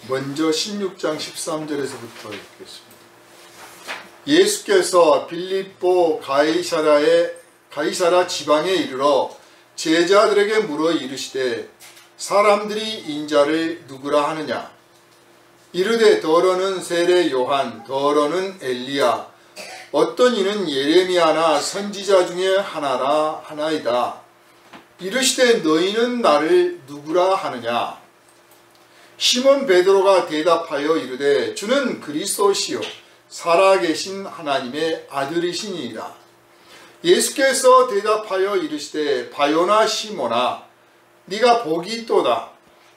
먼저 16장 13절에서부터 읽겠습니다. 예수께서 빌립보 가이사라 지방에 이르러 제자들에게 물어 이르시되 사람들이 인자를 누구라 하느냐? 이르되 더러는 세례 요한, 더러는 엘리야, 어떤 이는 예레미야나 선지자 중에 하나이다. 이르시되 너희는 나를 누구라 하느냐? 시몬 베드로가 대답하여 이르되 주는 그리스도시요 살아계신 하나님의 아들이시니이다. 예수께서 대답하여 이르시되 바요나 시몬아, 네가 복이 있도다.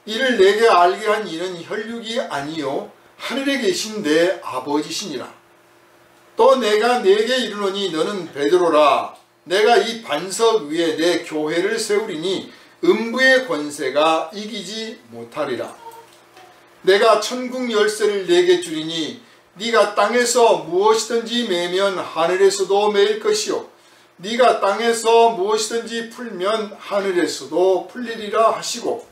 이를 내게 알게 한 이는 혈육이 아니요 하늘에 계신 내 아버지시니라. 또 내가 네게 이르노니 너는 베드로라. 내가 이 반석 위에 내 교회를 세우리니 음부의 권세가 이기지 못하리라. 내가 천국 열쇠를 네게 주리니 네가 땅에서 무엇이든지 매면 하늘에서도 매일 것이요 네가 땅에서 무엇이든지 풀면 하늘에서도 풀리리라 하시고,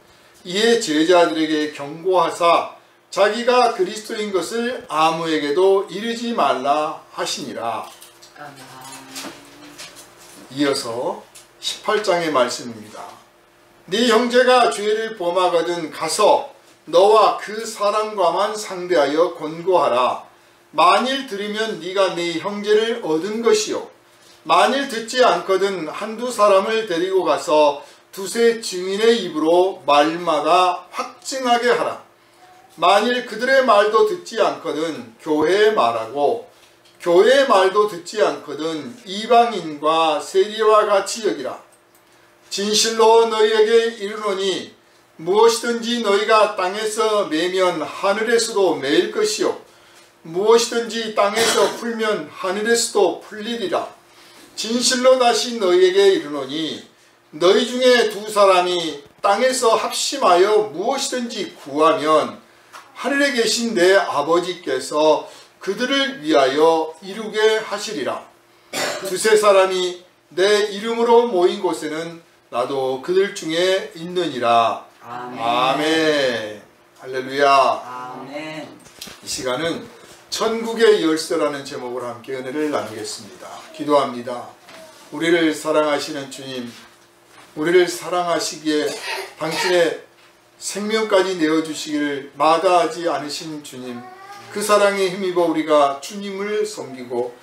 이에 제자들에게 경고하사 자기가 그리스도인 것을 아무에게도 이르지 말라 하시니라. 이어서 18장의 말씀입니다. 네 형제가 죄를 범하거든 가서 너와 그 사람과만 상대하여 권고하라. 만일 들으면 네가 네 형제를 얻은 것이요 만일 듣지 않거든 한두 사람을 데리고 가서 두세 증인의 입으로 말마다 확증하게 하라. 만일 그들의 말도 듣지 않거든 교회의 말하고 교회의 말도 듣지 않거든 이방인과 세리와 같이 여기라. 진실로 너희에게 이르노니 무엇이든지 너희가 땅에서 매면 하늘에서도 매일 것이요 무엇이든지 땅에서 풀면 하늘에서도 풀리리라. 진실로 다시 너희에게 이르노니 너희 중에 두 사람이 땅에서 합심하여 무엇이든지 구하면 하늘에 계신 내 아버지께서 그들을 위하여 이루게 하시리라. 두세 사람이 내 이름으로 모인 곳에는 나도 그들 중에 있느니라. 아멘. 아멘. 할렐루야. 아멘. 이 시간은 천국의 열쇠라는 제목으로 함께 은혜를 나누겠습니다. 기도합니다. 우리를 사랑하시는 주님, 우리를 사랑하시기에 당신의 생명까지 내어주시기를 마다하지 않으신 주님, 그 사랑에 힘입어 우리가 주님을 섬기고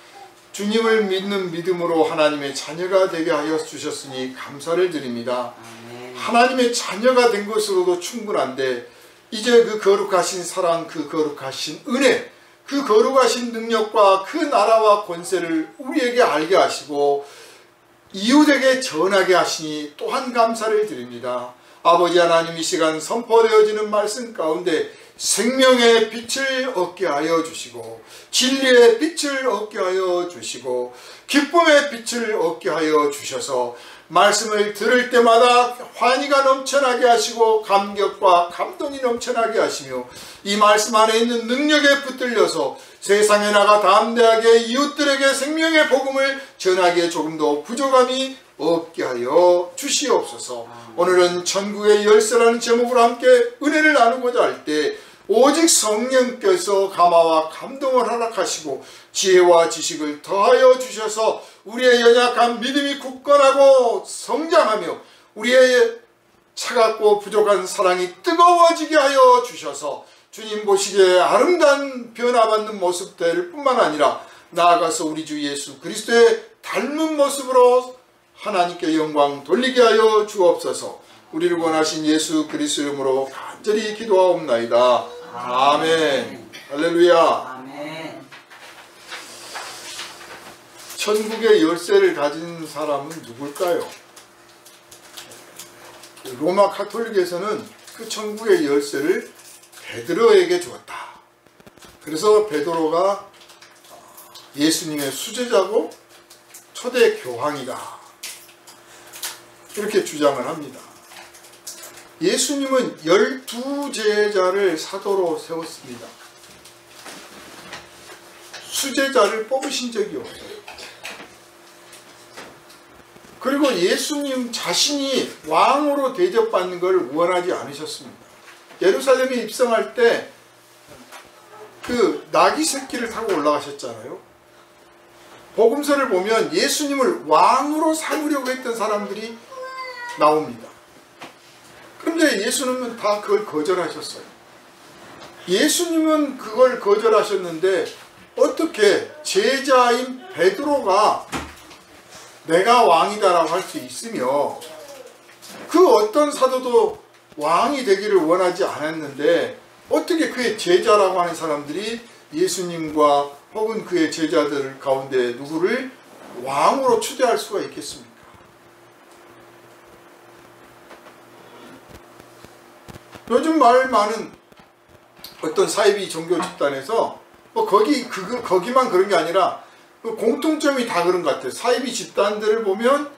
주님을 믿는 믿음으로 하나님의 자녀가 되게 하여 주셨으니 감사를 드립니다. 하나님의 자녀가 된 것으로도 충분한데 이제 그 거룩하신 사랑, 그 거룩하신 은혜, 그 거룩하신 능력과 그 나라와 권세를 우리에게 알게 하시고 이웃에게 전하게 하시니 또한 감사를 드립니다. 아버지 하나님, 이 시간 선포되어지는 말씀 가운데 생명의 빛을 얻게 하여 주시고 진리의 빛을 얻게 하여 주시고 기쁨의 빛을 얻게 하여 주셔서 말씀을 들을 때마다 환희가 넘쳐나게 하시고 감격과 감동이 넘쳐나게 하시며 이 말씀 안에 있는 능력에 붙들려서 세상에 나가 담대하게 이웃들에게 생명의 복음을 전하기에 조금 더 부족함이 없게 하여 주시옵소서. 오늘은 천국의 열쇠라는 제목으로 함께 은혜를 나누고자 할 때 오직 성령께서 감화와 감동을 허락하시고 지혜와 지식을 더하여 주셔서 우리의 연약한 믿음이 굳건하고 성장하며 우리의 차갑고 부족한 사랑이 뜨거워지게 하여 주셔서 주님 보시기에 아름다운 변화받는 모습 될 뿐만 아니라 나아가서 우리 주 예수 그리스도의 닮은 모습으로 하나님께 영광 돌리게 하여 주옵소서. 우리를 원하신 예수 그리스도 이름으로 간절히 기도하옵나이다. 아멘. 할렐루야. 아멘. 천국의 열쇠를 가진 사람은 누굴까요? 로마 카톨릭에서는 그 천국의 열쇠를 베드로에게 주었다. 그래서 베드로가 예수님의 수제자고 초대 교황이다, 이렇게 주장을 합니다. 예수님은 12제자를 사도로 세웠습니다. 수제자를 뽑으신 적이 없어요. 그리고 예수님 자신이 왕으로 대접받는 걸 원하지 않으셨습니다. 예루살렘에 입성할 때 그 나귀 새끼를 타고 올라가셨잖아요. 복음서를 보면 예수님을 왕으로 삼으려고 했던 사람들이 나옵니다. 그런데 예수님은 다 그걸 거절하셨어요. 예수님은 그걸 거절하셨는데 어떻게 제자인 베드로가 내가 왕이다라고 할 수 있으며, 그 어떤 사도도 왕이 되기를 원하지 않았는데 어떻게 그의 제자라고 하는 사람들이 예수님과 혹은 그의 제자들 가운데 누구를 왕으로 추대할 수가 있겠습니까? 요즘 말 많은 어떤 사이비 종교 집단에서 뭐 거기만 그런 게 아니라 공통점이 다 그런 것 같아요. 사이비 집단들을 보면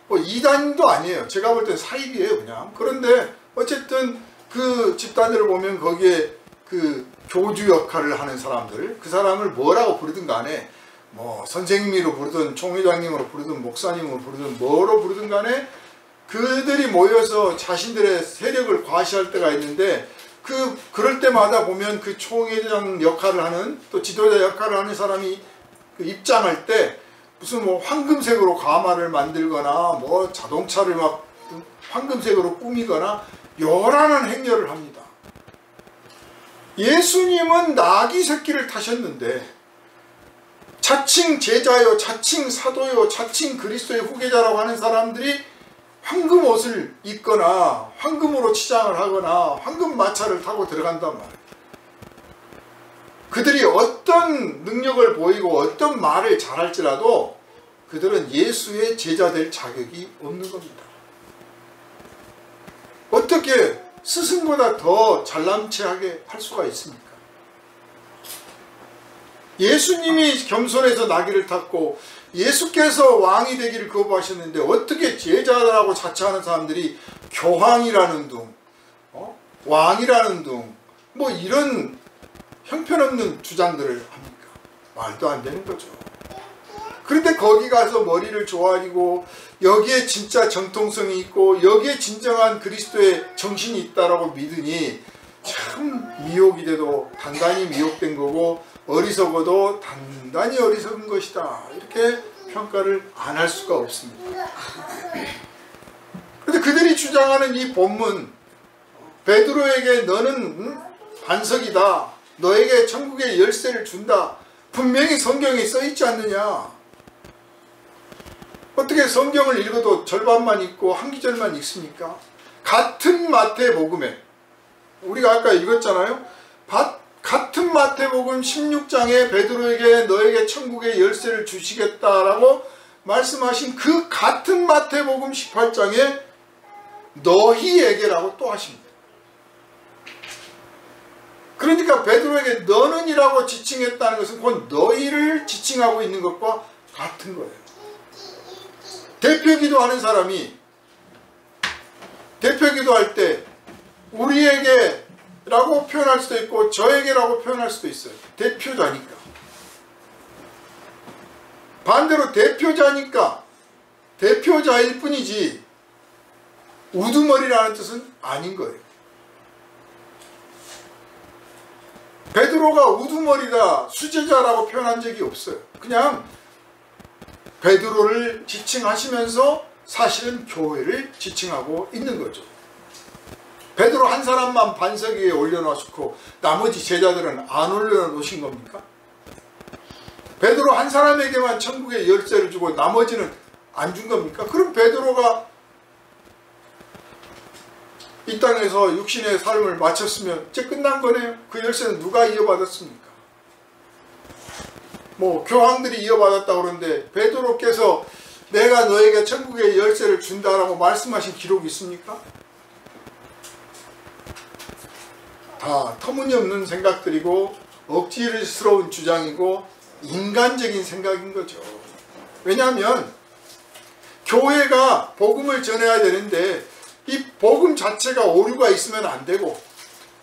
뭐 이단도 아니에요. 제가 볼 땐 사이비예요, 그냥. 그런데 어쨌든 그 집단들을 보면 거기에 그 교주 역할을 하는 사람들, 그 사람을 뭐라고 부르든 간에, 뭐 선생님으로 부르든 총회장님으로 부르든 목사님으로 부르든 뭐로 부르든 간에 그들이 모여서 자신들의 세력을 과시할 때가 있는데, 그럴 때마다 보면 그 총회장 역할을 하는, 또 지도자 역할을 하는 사람이 그 입장할 때 무슨 뭐 황금색으로 가마를 만들거나 뭐 자동차를 막 황금색으로 꾸미거나 요란한 행렬을 합니다. 예수님은 나귀 새끼를 타셨는데 자칭 제자요, 자칭 사도요, 자칭 그리스도의 후계자라고 하는 사람들이 황금 옷을 입거나 황금으로 치장을 하거나 황금 마차를 타고 들어간단 말이에요. 그들이 어떤 능력을 보이고 어떤 말을 잘할지라도 그들은 예수의 제자 될 자격이 없는 겁니다. 어떻게 스승보다 더 잘남체하게 할 수가 있습니까? 예수님이 겸손해서 나귀를 탔고 예수께서 왕이 되기를 거부하셨는데 어떻게 제자라고 자처하는 사람들이 교황이라는 둥, 왕이라는 둥, 뭐 이런 형편없는 주장들을 합니까? 말도 안 되는 거죠. 그런데 거기 가서 머리를 조아리고 여기에 진짜 정통성이 있고 여기에 진정한 그리스도의 정신이 있다라고 믿으니 참 미혹이 돼도 단단히 미혹된 거고 어리석어도 단단히 어리석은 것이다, 이렇게 평가를 안 할 수가 없습니다. 그런데 그들이 주장하는 이 본문, 베드로에게 너는 반석이다, 너에게 천국의 열쇠를 준다, 분명히 성경에 써있지 않느냐. 어떻게 성경을 읽어도 절반만 읽고 한 기절만 읽습니까? 같은 마태복음에, 우리가 아까 읽었잖아요. 같은 마태복음 16장에 베드로에게 너에게 천국의 열쇠를 주시겠다라고 말씀하신 그 같은 마태복음 18장에 너희에게라고 또 하십니다. 그러니까 베드로에게 너는이라고 지칭했다는 것은 곧 너희를 지칭하고 있는 것과 같은 거예요. 대표기도하는 사람이 대표기도할 때 우리에게 라고 표현할 수도 있고 저에게라고 표현할 수도 있어요. 대표자니까. 반대로 대표자니까 대표자일 뿐이지 우두머리라는 뜻은 아닌 거예요. 베드로가 우두머리다, 수제자라고 표현한 적이 없어요. 그냥 베드로를 지칭하시면서 사실은 교회를 지칭하고 있는 거죠. 베드로 한 사람만 반석 위에 올려놓으시고 나머지 제자들은 안 올려놓으신 겁니까? 베드로 한 사람에게만 천국의 열쇠를 주고 나머지는 안 준 겁니까? 그럼 베드로가 이 땅에서 육신의 삶을 마쳤으면 이제 끝난 거네요. 그 열쇠는 누가 이어받았습니까? 뭐 교황들이 이어받았다고 그러는데 베드로께서 내가 너에게 천국의 열쇠를 준다라고 말씀하신 기록이 있습니까? 다 터무니없는 생각들이고 억지스러운 주장이고 인간적인 생각인 거죠. 왜냐하면 교회가 복음을 전해야 되는데 이 복음 자체가 오류가 있으면 안 되고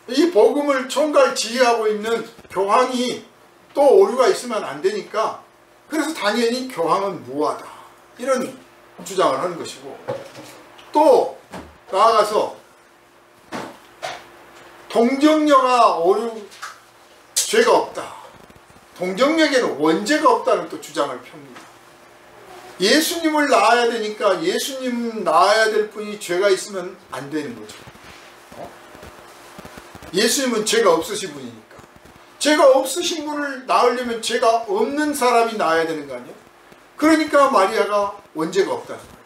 이 복음을 총괄 지휘하고 있는 교황이 또 오류가 있으면 안 되니까, 그래서 당연히 교황은 무하다, 이런 주장을 하는 것이고, 또 나아가서 동정녀가 죄가 없다. 동정녀에게는 원죄가 없다는 또 주장을 펴니다. 예수님을 낳아야 되니까 예수님 낳아야 될 분이 죄가 있으면 안 되는 거죠. 예수님은 죄가 없으신 분이니까. 죄가 없으신 분을 낳으려면 죄가 없는 사람이 낳아야 되는 거 아니에요? 그러니까 마리아가 원죄가 없다는 거예요.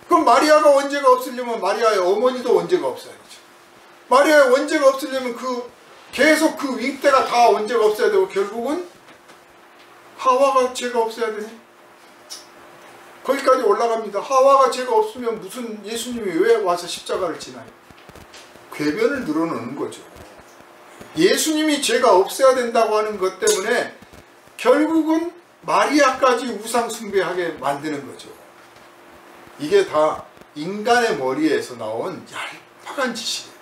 그럼 마리아가 원죄가 없으려면 마리아의 어머니도 원죄가 없어야죠. 마리아의 원죄가 없으려면 계속 그 윗대가 다 원죄가 없어야 되고 결국은 하와가 죄가 없어야 되네. 거기까지 올라갑니다. 하와가 죄가 없으면 무슨 예수님이 왜 와서 십자가를 지나요? 궤변을 늘어놓는 거죠. 예수님이 죄가 없어야 된다고 하는 것 때문에 결국은 마리아까지 우상 숭배하게 만드는 거죠. 이게 다 인간의 머리에서 나온 얄팍한 짓이에요.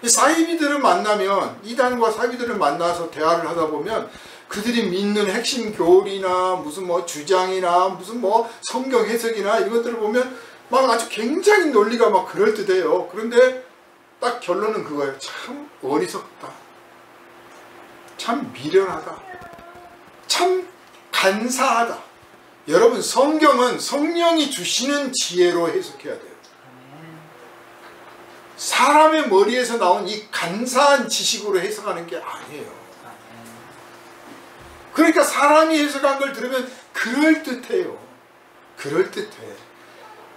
사이비들을 만나면, 이단과 사이비들을 만나서 대화를 하다 보면 그들이 믿는 핵심 교리나 무슨 뭐 주장이나 무슨 뭐 성경 해석이나 이런 것들을 보면 막 아주 굉장히 논리가 막 그럴듯해요. 그런데 딱 결론은 그거예요. 참 어리석다. 참 미련하다. 참 간사하다. 여러분, 성경은 성령이 주시는 지혜로 해석해야 돼요. 사람의 머리에서 나온 이 간사한 지식으로 해석하는 게 아니에요. 그러니까 사람이 해석한 걸 들으면 그럴듯해요. 그럴듯해.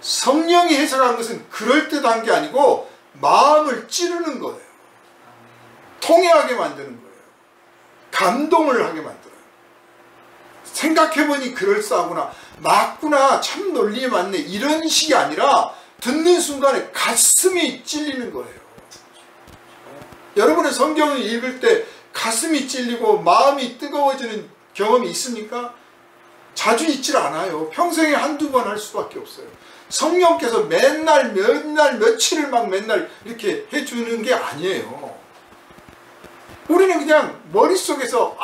성령이 해석한 것은 그럴듯한 게 아니고 마음을 찌르는 거예요. 통회하게 만드는 거예요. 감동을 하게 만들어요. 생각해보니 그럴싸하구나, 맞구나, 참 논리에 맞네, 이런 식이 아니라 듣는 순간에 가슴이 찔리는 거예요. 여러분의 성경을 읽을 때 가슴이 찔리고 마음이 뜨거워지는 경험이 있습니까? 자주 있질 않아요. 평생에 한두 번 할 수밖에 없어요. 성령께서 맨날 며칠을 막 맨날 이렇게 해주는 게 아니에요. 우리는 그냥 머릿속에서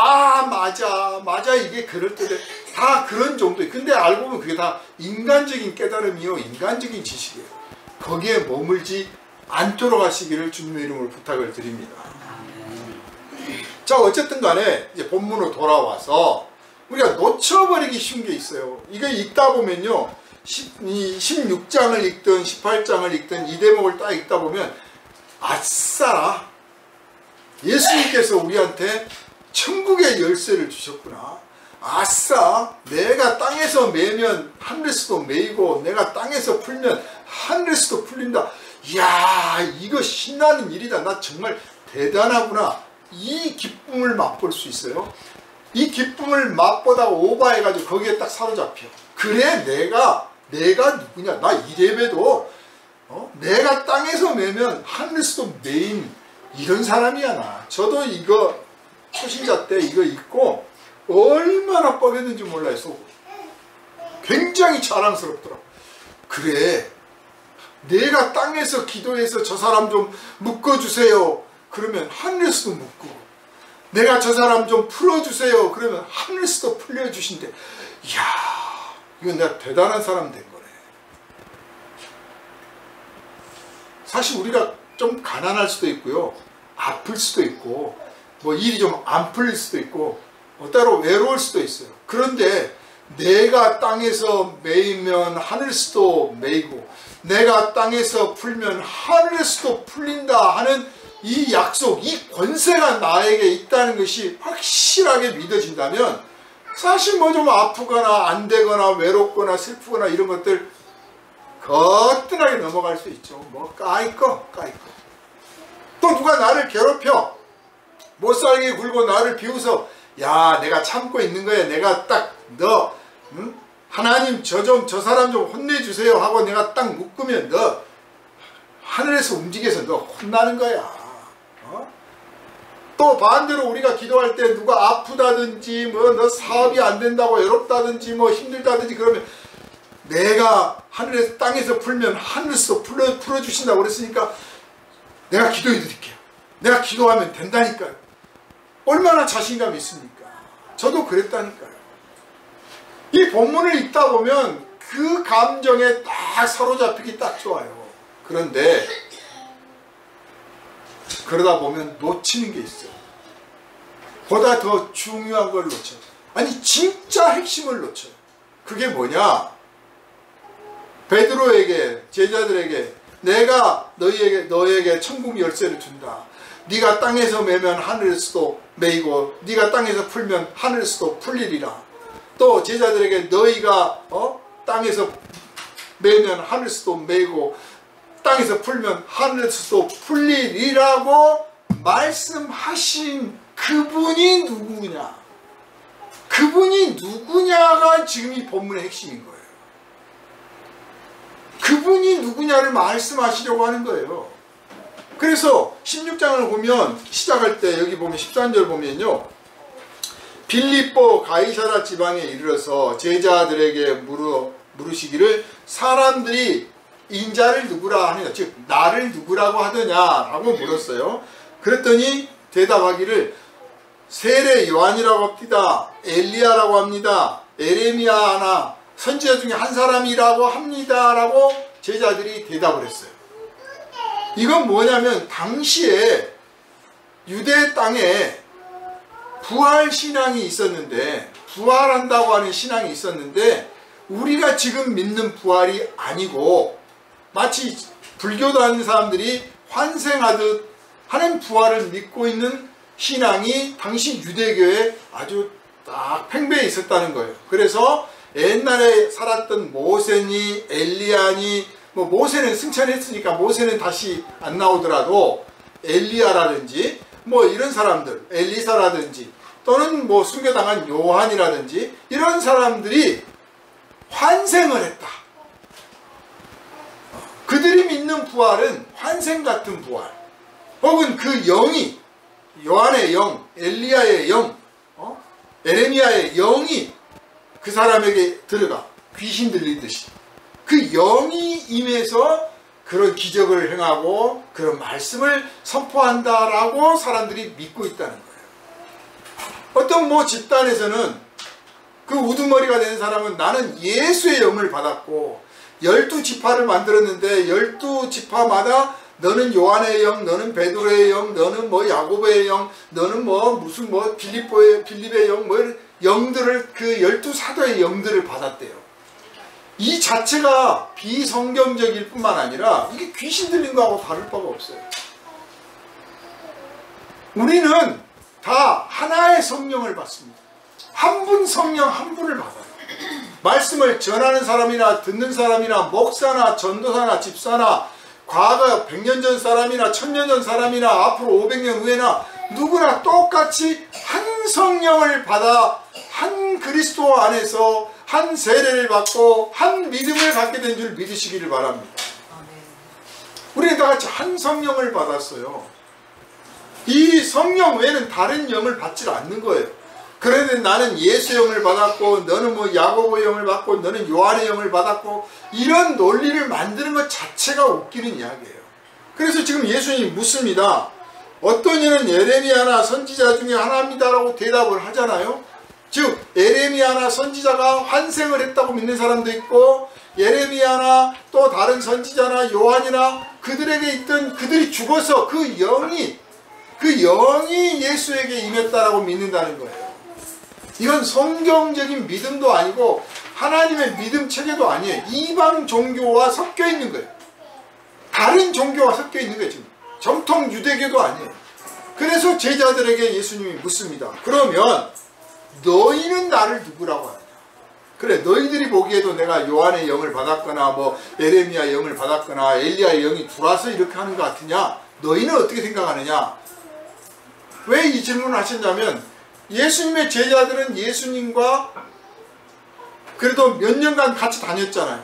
맞아 이게 그럴듯해, 다 그런 정도예요. 근데 알고 보면 그게 다 인간적인 깨달음이요, 인간적인 지식이에요. 거기에 머물지 않도록 하시기를 주님의 이름으로 부탁을 드립니다. 자, 어쨌든 간에 이제 본문으로 돌아와서 우리가 놓쳐버리기 쉬운 게 있어요. 이거 읽다 보면요, 16장을 읽든 18장을 읽든 이 대목을 딱 읽다 보면 아싸, 예수님께서 우리한테 천국의 열쇠를 주셨구나. 아싸, 내가 땅에서 매면 하늘에서도 매이고 내가 땅에서 풀면 하늘에서도 풀린다. 이야, 이거 신나는 일이다. 나 정말 대단하구나. 이 기쁨을 맛볼 수 있어요. 이 기쁨을 맛보다가 오버해가지고 거기에 딱 사로잡혀. 그래, 내가 누구냐, 나 이래봬도 내가 땅에서 매면 하늘에서도 매인 이런 사람이야. 나 저도 이거 초신자 때 이거 읽고 얼마나 뻐겼는지 몰라요. 속으로 굉장히 자랑스럽더라. 그래, 내가 땅에서 기도해서 저 사람 좀 묶어주세요. 그러면 하늘에서도 묶고, 내가 저 사람 좀 풀어주세요. 그러면 하늘에서도 풀려주신대. 이야, 이건 내가 대단한 사람 된 거네. 사실 우리가 좀 가난할 수도 있고요, 아플 수도 있고, 뭐 일이 좀 안 풀릴 수도 있고, 때로 외로울 수도 있어요. 그런데 내가 땅에서 매이면 하늘에서도 매이고 내가 땅에서 풀면 하늘에서도 풀린다 하는 이 약속, 이 권세가 나에게 있다는 것이 확실하게 믿어진다면 사실 뭐 좀 아프거나 안 되거나 외롭거나 슬프거나 이런 것들 거뜬하게 넘어갈 수 있죠. 뭐 까이꺼. 또 누가 나를 괴롭혀 못살게 굴고 나를 비웃어, 야, 내가 참고 있는 거야. 내가 딱 너 하나님 저 사람 좀 혼내주세요 하고 내가 딱 묶으면 너 하늘에서 움직여서 너 혼나는 거야. 또 반대로 우리가 기도할 때 누가 아프다든지 뭐 너 사업이 안 된다고 외롭다든지 뭐 힘들다든지 그러면 내가 하늘에서 땅에서 풀면 하늘에서 풀어주신다고 그랬으니까 내가 기도해 드릴게요. 내가 기도하면 된다니까요. 얼마나 자신감이 있습니까? 저도 그랬다니까요. 이 본문을 읽다 보면 그 감정에 딱 사로잡히기 딱 좋아요. 그런데 그러다 보면 놓치는 게 있어요. 보다 더 중요한 걸 놓쳐요. 아니 진짜 핵심을 놓쳐요. 그게 뭐냐? 베드로에게, 제자들에게 내가 너에게 천국 열쇠를 준다. 네가 땅에서 매면 하늘에서도 매이고 네가 땅에서 풀면 하늘에서도 풀리리라. 또 제자들에게 너희가 땅에서 매면 하늘에서도 매고 땅에서 풀면 하늘에서도 풀리리라고 말씀하신 그분이 누구냐? 그분이 누구냐가 지금 이 본문의 핵심인 거예요. 그분이 누구냐를 말씀하시려고 하는 거예요. 그래서 16장을 보면 시작할 때 여기 보면 13절 보면요. 빌립보 가이사라 지방에 이르러서 제자들에게 물으시기를 사람들이 인자를 누구라 하느냐, 즉 나를 누구라고 하더냐라고 물었어요. 그랬더니 대답하기를 세례 요한이라고 합니다. 엘리야라고 합니다. 에레미야 하나 선지자 중에 한 사람이라고 합니다. 라고 제자들이 대답을 했어요. 이건 뭐냐면 당시에 유대 땅에 부활신앙이 있었는데, 부활한다고 하는 신앙이 있었는데 우리가 지금 믿는 부활이 아니고 마치 불교도 하는 사람들이 환생하듯 하는 부활을 믿고 있는 신앙이 당시 유대교에 아주 딱 팽배해 있었다는 거예요. 그래서 옛날에 살았던 모세니 엘리야니, 뭐 모세는 승천했으니까 모세는 다시 안 나오더라도 엘리야라든지 뭐 이런 사람들, 엘리사라든지 또는 뭐 순교당한 요한이라든지 이런 사람들이 환생을 했다. 그들이 믿는 부활은 환생 같은 부활, 혹은 그 영이, 요한의 영, 엘리야의 영, 에레미야의 영이 그 사람에게 들어가 귀신 들리듯이 그 영이 임해서 그런 기적을 행하고 그런 말씀을 선포한다라고 사람들이 믿고 있다는 거예요. 어떤 뭐 집단에서는 그 우두머리가 된 사람은 나는 예수의 영을 받았고 12지파를 만들었는데 12지파마다 너는 요한의 영, 너는 베드로의 영, 너는 뭐 야고보의 영, 너는 뭐 무슨 뭐 빌립의 영, 뭐 이런 영들을, 그 12사도의 영들을 받았대요. 이 자체가 비성경적일 뿐만 아니라 이게 귀신 들린 거하고 다를 바가 없어요. 우리는 다 하나의 성령을 받습니다. 한 분 성령 한 분을 받아요. 말씀을 전하는 사람이나 듣는 사람이나 목사나 전도사나 집사나 과거 100년 전 사람이나 1000년 전 사람이나 앞으로 500년 후에나 누구나 똑같이 한 성령을 받아 한 그리스도 안에서 한 세례를 받고 한 믿음을 갖게 된 줄 믿으시기를 바랍니다. 우리는 다 같이 한 성령을 받았어요. 이 성령 외에는 다른 영을 받지 않는 거예요. 그런데 나는 예수 영을 받았고 너는 뭐 야고보 영을 받고 너는 요한의 영을 받았고 이런 논리를 만드는 것 자체가 웃기는 이야기예요. 그래서 지금 예수님이 묻습니다. 어떤 이는 에레미야나 선지자 중에 하나입니다라고 대답을 하잖아요. 즉 에레미야나 선지자가 환생을 했다고 믿는 사람도 있고 에레미야나 또 다른 선지자나 요한이나 그들에게 있던 그들이 죽어서 그 영이 예수에게 임했다라고 믿는다는 거예요. 이건 성경적인 믿음도 아니고 하나님의 믿음 체계도 아니에요. 이방 종교와 섞여 있는 거예요. 다른 종교와 섞여 있는 거예요. 지금 정통 유대교도 아니에요. 그래서 제자들에게 예수님이 묻습니다. 그러면 너희는 나를 누구라고 하느냐? 그래, 너희들이 보기에도 내가 요한의 영을 받았거나 뭐 에레미야 영을 받았거나 엘리야의 영이 들어와서 이렇게 하는 것 같으냐? 너희는 어떻게 생각하느냐? 왜 이 질문을 하셨냐면 예수님의 제자들은 예수님과 그래도 몇 년간 같이 다녔잖아요.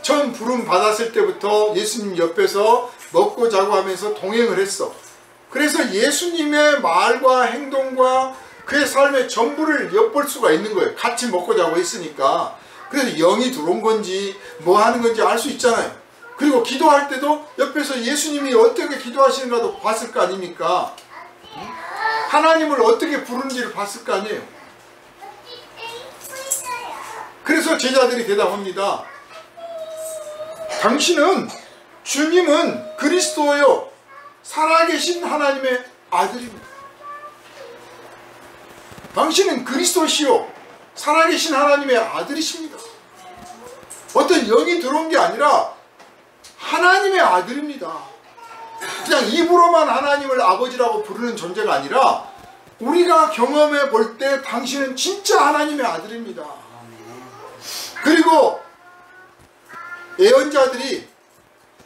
처음 부름 받았을 때부터 예수님 옆에서 먹고 자고 하면서 동행을 했어. 그래서 예수님의 말과 행동과 그의 삶의 전부를 엿볼 수가 있는 거예요. 같이 먹고 자고 했으니까. 그래서 영이 들어온 건지 뭐 하는 건지 알 수 있잖아요. 그리고 기도할 때도 옆에서 예수님이 어떻게 기도하시는가도 봤을 거 아닙니까? 하나님을 어떻게 부르는지를 봤을 거 아니에요. 그래서 제자들이 대답합니다. 당신은, 주님은 그리스도요 살아계신 하나님의 아들입니다. 당신은 그리스도시요 살아계신 하나님의 아들이십니다. 어떤 영이 들어온 게 아니라 하나님의 아들입니다. 그냥 입으로만 하나님을 아버지라고 부르는 존재가 아니라 우리가 경험해 볼 때 당신은 진짜 하나님의 아들입니다. 그리고 예언자들이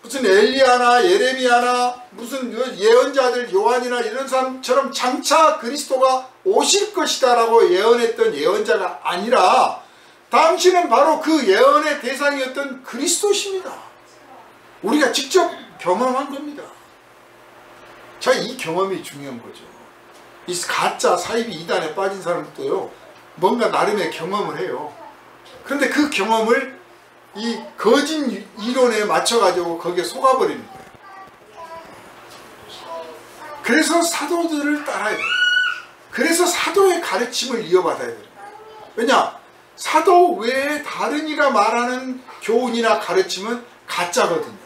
무슨 엘리야나 예레미야나 무슨 예언자들 요한이나 이런 사람처럼 장차 그리스도가 오실 것이다 라고 예언했던 예언자가 아니라 당신은 바로 그 예언의 대상이었던 그리스도십니다. 우리가 직접 경험한 겁니다. 자, 이 경험이 중요한 거죠. 이 가짜 사이비 이단에 빠진 사람들도요, 뭔가 나름의 경험을 해요. 그런데 그 경험을 이 거짓 이론에 맞춰가지고 거기에 속아버리는 거예요. 그래서 사도들을 따라야 돼요. 그래서 사도의 가르침을 이어받아야 돼요. 왜냐? 사도 외에 다른 이가 말하는 교훈이나 가르침은 가짜거든요.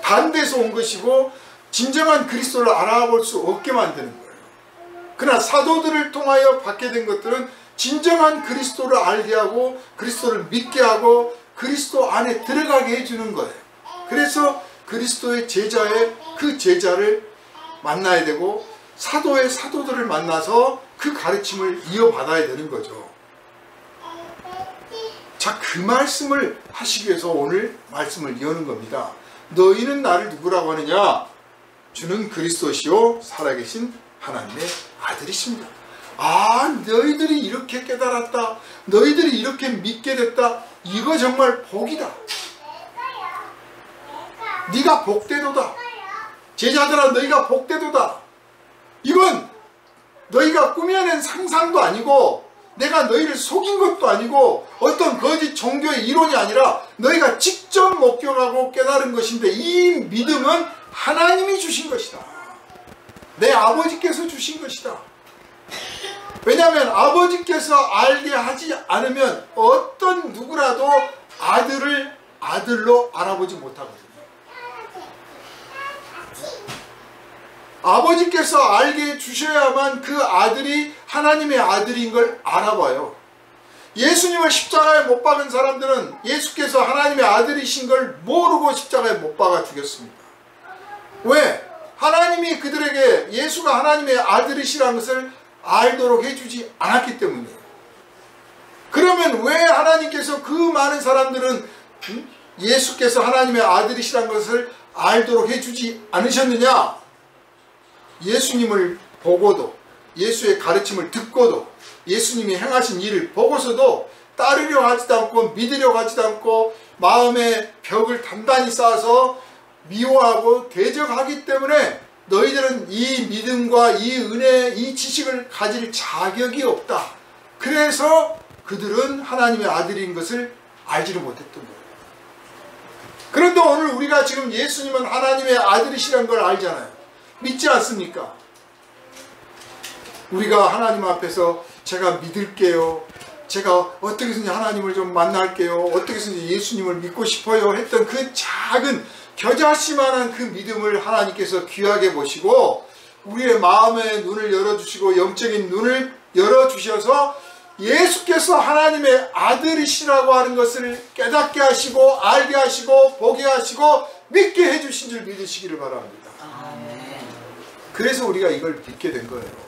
반대에서 온 것이고 진정한 그리스도를 알아볼 수 없게 만드는 거예요. 그러나 사도들을 통하여 받게 된 것들은 진정한 그리스도를 알게 하고 그리스도를 믿게 하고 그리스도 안에 들어가게 해주는 거예요. 그래서 그리스도의 제자의 그 제자를 만나야 되고 사도의 사도들을 만나서 그 가르침을 이어받아야 되는 거죠. 자, 그 말씀을 하시기 위해서 오늘 말씀을 여는 겁니다. 너희는 나를 누구라고 하느냐? 주는 그리스도시요 살아계신 하나님의 아들이십니다. 아, 너희들이 이렇게 깨달았다. 너희들이 이렇게 믿게 됐다. 이거 정말 복이다. 네가 복되도다. 제자들아, 너희가 복되도다. 이건 너희가 꾸며낸 상상도 아니고 내가 너희를 속인 것도 아니고 어떤 거짓 종교의 이론이 아니라 너희가 직접 목격하고 깨달은 것인데 이 믿음은 하나님이 주신 것이다. 내 아버지께서 주신 것이다. 왜냐하면 아버지께서 알게 하지 않으면 어떤 누구라도 아들을 아들로 알아보지 못하거든요. 아버지께서 알게 주셔야만 그 아들이 하나님의 아들인 걸 알아봐요. 예수님을 십자가에 못 박은 사람들은 예수께서 하나님의 아들이신 걸 모르고 십자가에 못 박아 죽였습니다. 왜? 하나님이 그들에게 예수가 하나님의 아들이시라는 것을 알도록 해주지 않았기 때문이에요. 그러면 왜 하나님께서 그 많은 사람들은 예수께서 하나님의 아들이시라는 것을 알도록 해주지 않으셨느냐? 예수님을 보고도 예수의 가르침을 듣고도 예수님이 행하신 일을 보고서도 따르려 하지도 않고 믿으려 하지도 않고 마음의 벽을 단단히 쌓아서 미워하고 대적하기 때문에 너희들은 이 믿음과 이 은혜, 이 지식을 가질 자격이 없다. 그래서 그들은 하나님의 아들인 것을 알지를 못했던 거예요. 그런데 오늘 우리가 지금 예수님은 하나님의 아들이시라는 걸 알잖아요. 믿지 않습니까? 우리가 하나님 앞에서 제가 믿을게요. 제가 어떻게 해서든지 하나님을 좀 만날게요. 어떻게 해서든지 예수님을 믿고 싶어요. 했던 그 작은 겨자씨만한 그 믿음을 하나님께서 귀하게 보시고 우리의 마음의 눈을 열어주시고 영적인 눈을 열어주셔서 예수께서 하나님의 아들이시라고 하는 것을 깨닫게 하시고 알게 하시고 보게 하시고 믿게 해주신 줄 믿으시기를 바랍니다. 그래서 우리가 이걸 믿게 된 거예요.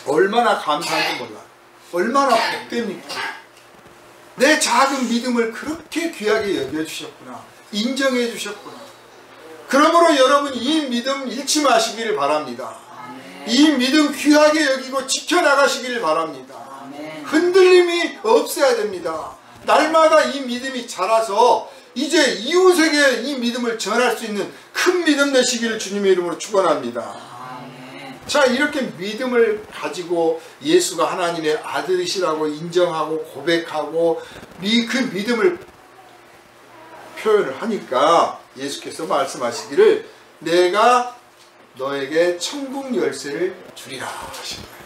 얼마나 감사한지 몰라. 얼마나 복됩니까? 내 작은 믿음을 그렇게 귀하게 여겨주셨구나. 인정해 주셨구나. 그러므로 여러분 이 믿음 잃지 마시기를 바랍니다. 이 믿음 귀하게 여기고 지켜나가시기를 바랍니다. 흔들림이 없어야 됩니다. 날마다 이 믿음이 자라서 이제 이웃에게 이 믿음을 전할 수 있는 큰 믿음 되시기를 주님의 이름으로 축원합니다. 자, 이렇게 믿음을 가지고 예수가 하나님의 아들이시라고 인정하고 고백하고 그 믿음을 표현을 하니까 예수께서 말씀하시기를 내가 너에게 천국 열쇠를 주리라 하신 거예요.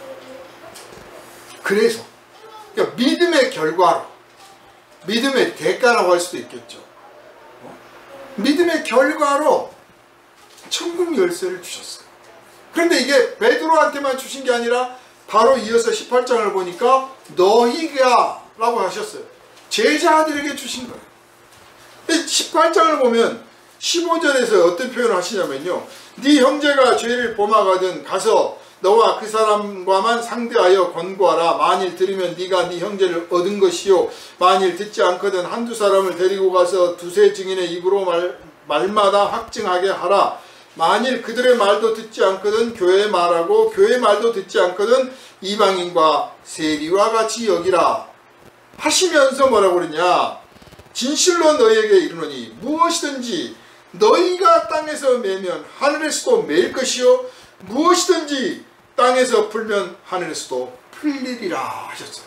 그래서 그러니까 믿음의 결과로 믿음의 대가라고 할 수도 있겠죠. 믿음의 결과로 천국 열쇠를 주셨어요. 그런데 이게 베드로한테만 주신 게 아니라 바로 이어서 18장을 보니까 너희가 라고 하셨어요. 제자들에게 주신 거예요. 18장을 보면 15절에서 어떤 표현을 하시냐면요. 네 형제가 죄를 범하거든 가서 너와 그 사람과만 상대하여 권고하라. 만일 들으면 네가 네 형제를 얻은 것이요 만일 듣지 않거든 한두 사람을 데리고 가서 두세 증인의 입으로 말마다 확증하게 하라. 만일 그들의 말도 듣지 않거든 교회의 말하고 교회의 말도 듣지 않거든 이방인과 세리와 같이 여기라 하시면서 뭐라고 그러냐. 진실로 너희에게 이르노니 무엇이든지 너희가 땅에서 매면 하늘에서도 매일 것이요 무엇이든지 땅에서 풀면 하늘에서도 풀리리라 하셨어요.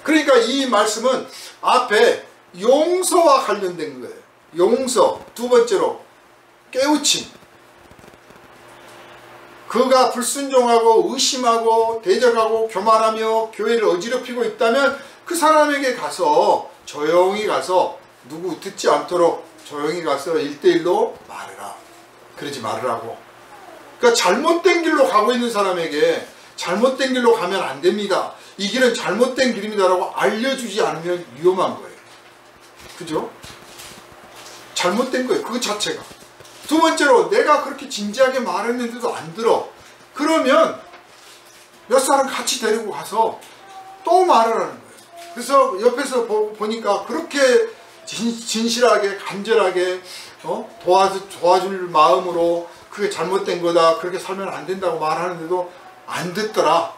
그러니까 이 말씀은 앞에 용서와 관련된 거예요. 용서. 두 번째로 깨우침. 그가 불순종하고 의심하고 대적하고 교만하며 교회를 어지럽히고 있다면 그 사람에게 가서 조용히 가서 누구 듣지 않도록 조용히 가서 1대1로 말해라. 그러지 말으라고. 그러니까 잘못된 길로 가고 있는 사람에게 잘못된 길로 가면 안 됩니다. 이 길은 잘못된 길입니다라고 알려주지 않으면 위험한 거예요. 그죠? 잘못된 거예요. 그 자체가. 두 번째로 내가 그렇게 진지하게 말했는데도 안 들어. 그러면 몇 사람 같이 데리고 가서 또 말하라는 거예요. 그래서 옆에서 보니까 그렇게 진실하게 간절하게 도와줄 마음으로 그게 잘못된 거다 그렇게 살면 안 된다고 말하는데도 안 듣더라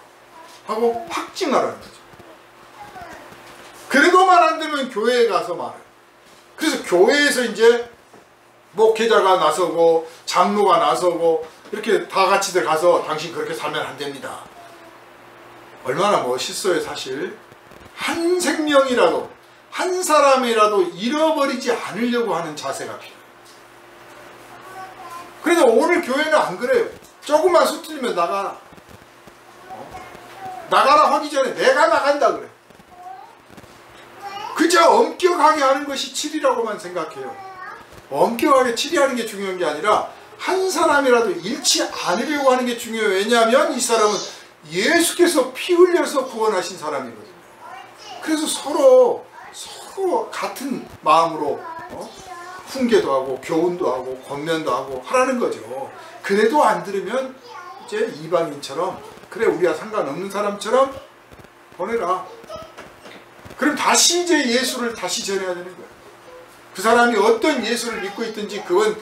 하고 확증하라는 거죠. 그래도 말 안 되면 교회에 가서 말해요. 그래서 교회에서 이제 목회자가 나서고 장로가 나서고 이렇게 다 같이들 가서 당신 그렇게 살면 안 됩니다. 얼마나 멋있어요. 사실 한 생명이라도 한 사람이라도 잃어버리지 않으려고 하는 자세가 필요해요. 그래서 오늘 교회는 안 그래요. 조금만 수틀리면 나가라. 나가라 하기 전에 내가 나간다 그래. 그저 엄격하게 하는 것이 치리라고만 생각해요. 엄격하게 치리하는 게 중요한 게 아니라 한 사람이라도 잃지 않으려고 하는 게 중요해요. 왜냐하면 이 사람은 예수께서 피 흘려서 구원하신 사람이거든요. 그래서 서로 같은 마음으로 훈계도 하고 교훈도 하고 권면도 하고 하라는 거죠. 그래도 안 들으면 이제 이방인처럼 그래 우리와 상관없는 사람처럼 보내라. 그럼 다시 이제 예수를 다시 전해야 되는 거예요. 그 사람이 어떤 예수를 믿고 있든지 그건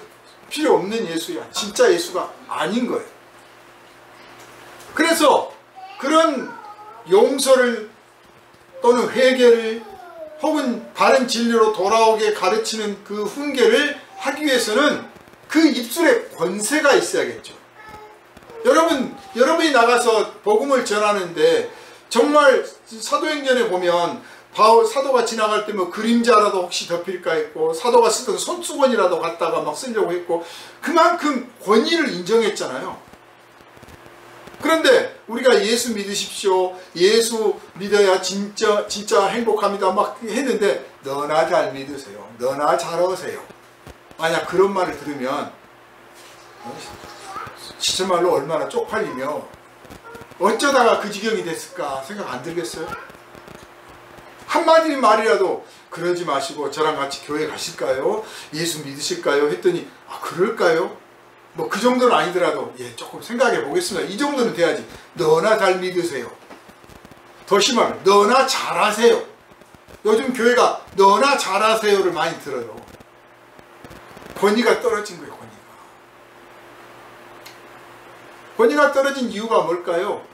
필요 없는 예수야. 진짜 예수가 아닌 거예요. 그래서 그런 용서를 또는 회개를 혹은 바른 진리로 돌아오게 가르치는 그 훈계를 하기 위해서는 그 입술에 권세가 있어야겠죠. 여러분이 나가서 복음을 전하는데 정말 사도행전에 보면 사도가 지나갈 때 뭐 그림자라도 혹시 덮일까 했고 사도가 쓰던 손수건이라도 갖다가 막 쓰려고 했고 그만큼 권위를 인정했잖아요. 그런데 우리가 예수 믿으십시오. 예수 믿어야 진짜 행복합니다. 막 했는데 너나 잘 믿으세요. 너나 잘하세요. 만약 그런 말을 들으면 시체말로 얼마나 쪽팔리며 어쩌다가 그 지경이 됐을까 생각 안 들겠어요? 한마디 말이라도 그러지 마시고 저랑 같이 교회 가실까요? 예수 믿으실까요? 했더니 그럴까요? 뭐 그 정도는 아니더라도 조금 생각해 보겠습니다. 이 정도는 돼야지. 너나 잘 믿으세요. 더 심하면 너나 잘하세요. 요즘 교회가 너나 잘하세요를 많이 들어요. 권위가 떨어진 거예요. 권위가 떨어진 이유가 뭘까요?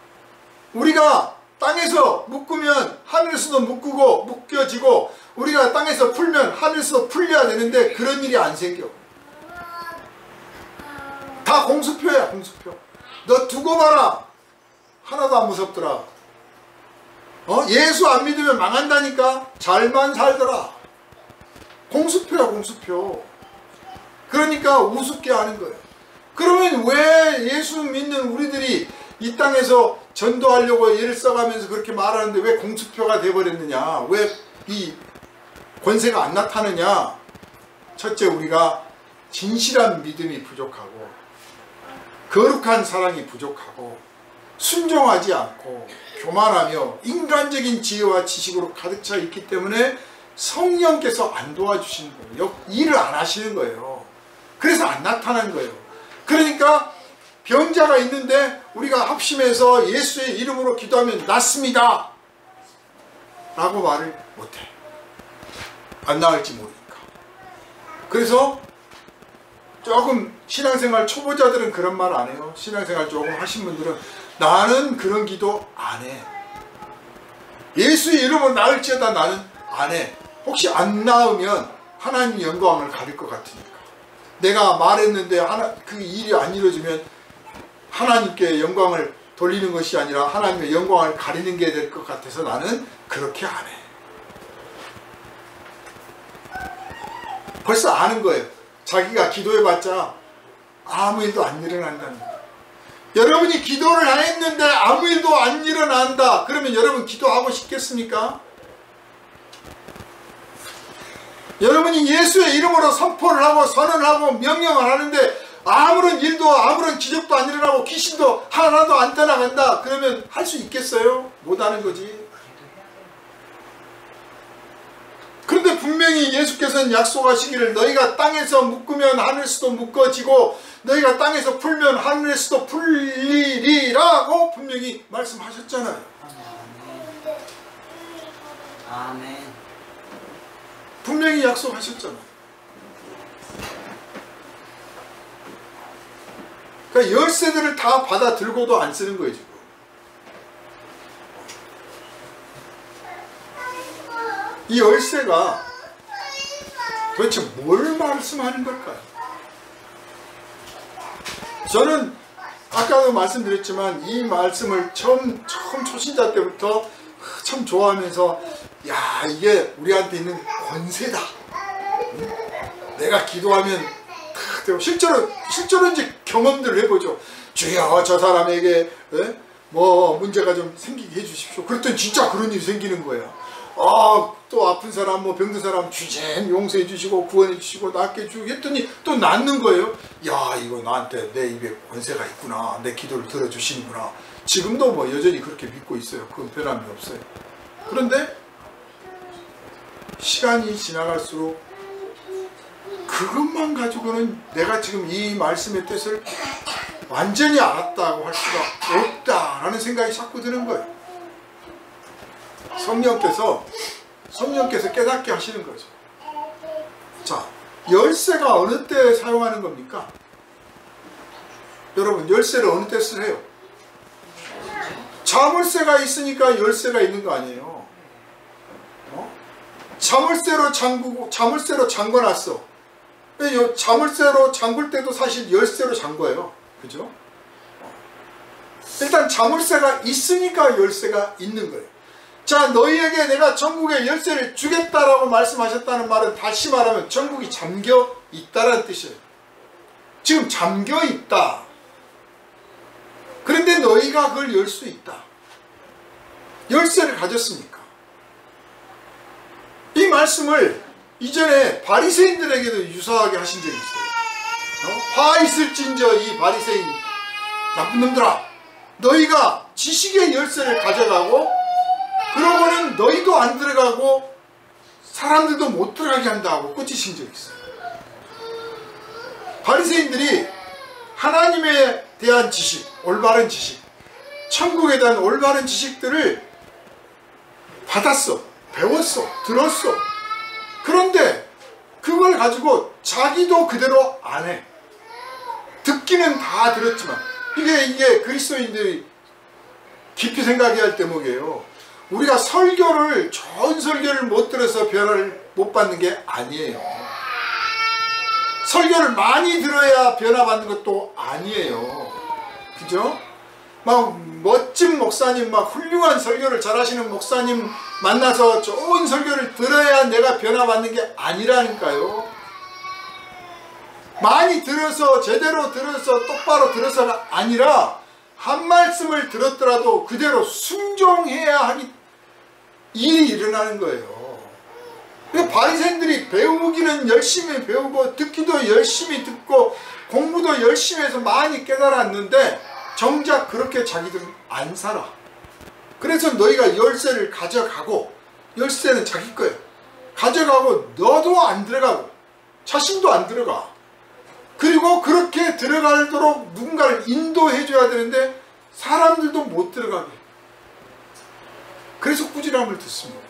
우리가 땅에서 묶으면 하늘에서도 묶여지고 우리가 땅에서 풀면 하늘에서도 풀려야 되는데 그런 일이 안 생겨. 다 공수표야. 공수표. 너 두고 봐라. 하나도 안 무섭더라. 예수 안 믿으면 망한다니까. 잘만 살더라. 공수표야. 공수표. 그러니까 우습게 하는 거예요. 그러면 왜 예수 믿는 우리들이 이 땅에서 전도하려고 애를 써가면서 그렇게 말하는데 왜 공수표가 돼버렸느냐? 왜 이 권세가 안 나타나냐? 첫째, 우리가 진실한 믿음이 부족하고 거룩한 사랑이 부족하고 순종하지 않고 교만하며 인간적인 지혜와 지식으로 가득 차 있기 때문에 성령께서 안 도와주시는 거예요. 일을 안 하시는 거예요. 그래서 안 나타난 거예요. 그러니까 병자가 있는데 우리가 합심해서 예수의 이름으로 기도하면 낫습니다 라고 말을 못해. 안 나을지 모르니까. 그래서 조금 신앙생활 초보자들은 그런 말 안 해요. 신앙생활 조금 하신 분들은 나는 그런 기도 안 해. 예수의 이름으로 나을지어다 나는 안 해. 혹시 안 나으면 하나님 영광을 가릴 것 같으니까. 내가 말했는데 그 일이 안 이루어지면 하나님께 영광을 돌리는 것이 아니라 하나님의 영광을 가리는 게 될 것 같아서 나는 그렇게 안 해. 벌써 아는 거예요. 자기가 기도해봤자 아무 일도 안 일어난다는 거예요. 여러분이 기도를 했는데 아무 일도 안 일어난다. 그러면 여러분 기도하고 싶겠습니까? 여러분이 예수의 이름으로 선포를 하고 선언을 하고 명령을 하는데 아무런 일도 아무런 기적도 안 일어나고 귀신도 하나도 안 떠나간다. 그러면 할 수 있겠어요? 못하는 거지. 그런데 분명히 예수께서는 약속하시기를 너희가 땅에서 묶으면 하늘에서도 묶어지고 너희가 땅에서 풀면 하늘에서도 풀리리라고 분명히 말씀하셨잖아요. 아멘. 분명히 약속하셨잖아요. 그러니까 열쇠들을 다 받아 들고도 안 쓰는 거예요 지금. 이 열쇠가 도대체 뭘 말씀하는 걸까요? 저는 아까도 말씀드렸지만 이 말씀을 처음 초신자 때부터 참 좋아하면서 야 이게 우리한테 있는 권세다. 내가 기도하면 다 되고 실제로 이제 경험들을 해보죠. 주여 저 사람에게 뭐 문제가 좀 생기게 해주십시오. 그랬더니 진짜 그런 일이 생기는 거예요. 또 아픈 사람 뭐 병든 사람 주님 용서해 주시고 구원해 주시고 낫게 해주고 했더니 또 낫는 거예요. 야 이거 나한테 내 입에 권세가 있구나. 내 기도를 들어주시는구나. 지금도 뭐 여전히 그렇게 믿고 있어요. 그건 변함이 없어요. 그런데 시간이 지나갈수록 그것만 가지고는 내가 지금 이 말씀의 뜻을 완전히 알았다고 할 수가 없다라는 생각이 자꾸 드는 거예요. 성령께서 깨닫게 하시는 거죠. 자, 열쇠가 어느 때 사용하는 겁니까? 여러분 열쇠를 어느 때 쓰세요? 자물쇠가 있으니까 열쇠가 있는 거 아니에요. 자물쇠로 잠궈놨어. 자물쇠로 잠글 때도 사실 열쇠로 잠궈요. 그죠? 일단 자물쇠가 있으니까 열쇠가 있는 거예요. 자, 너희에게 내가 천국의 열쇠를 주겠다라고 말씀하셨다는 말은 다시 말하면 천국이 잠겨 있다라는 뜻이에요. 지금 잠겨 있다. 그런데 너희가 그걸 열 수 있다. 열쇠를 가졌으니까. 이 말씀을 이전에 바리새인들에게도 유사하게 하신 적이 있어요. 화 있을진저 이 바리새인 나쁜 놈들아, 너희가 지식의 열쇠를 가져가고 그러고는 너희도 안 들어가고 사람들도 못 들어가게 한다고 꾸짖으신 적이 있어요. 바리새인들이 하나님에 대한 지식, 올바른 지식, 천국에 대한 올바른 지식들을 받았어, 배웠어, 들었어. 그런데 그걸 가지고 자기도 그대로 안 해. 듣기는 다 들었지만 이게 그리스도인들이 깊이 생각해야 할 대목이에요. 우리가 설교를 좋은 설교를 못 들어서 변화를 못 받는 게 아니에요. 설교를 많이 들어야 변화 받는 것도 아니에요. 그죠? 막 멋진 목사님, 막 훌륭한 설교를 잘하시는 목사님 만나서 좋은 설교를 들어야 내가 변화 받는 게 아니라니까요. 많이 들어서 제대로 들어서 똑바로 들어서가 아니라 한 말씀을 들었더라도 그대로 순종해야 하기 일이 일어나는 거예요. 그러니까 바리새인들이 배우기는 열심히 배우고 듣기도 열심히 듣고 공부도 열심히 해서 많이 깨달았는데 정작 그렇게 자기들은 안 살아. 그래서 너희가 열쇠를 가져가고, 열쇠는 자기 거예요. 가져가고 너도 안 들어가고 자신도 안 들어가. 그리고 그렇게 들어가도록 누군가를 인도해 줘야 되는데 사람들도 못 들어가게. 그래서 꾸지람을 듣습니다.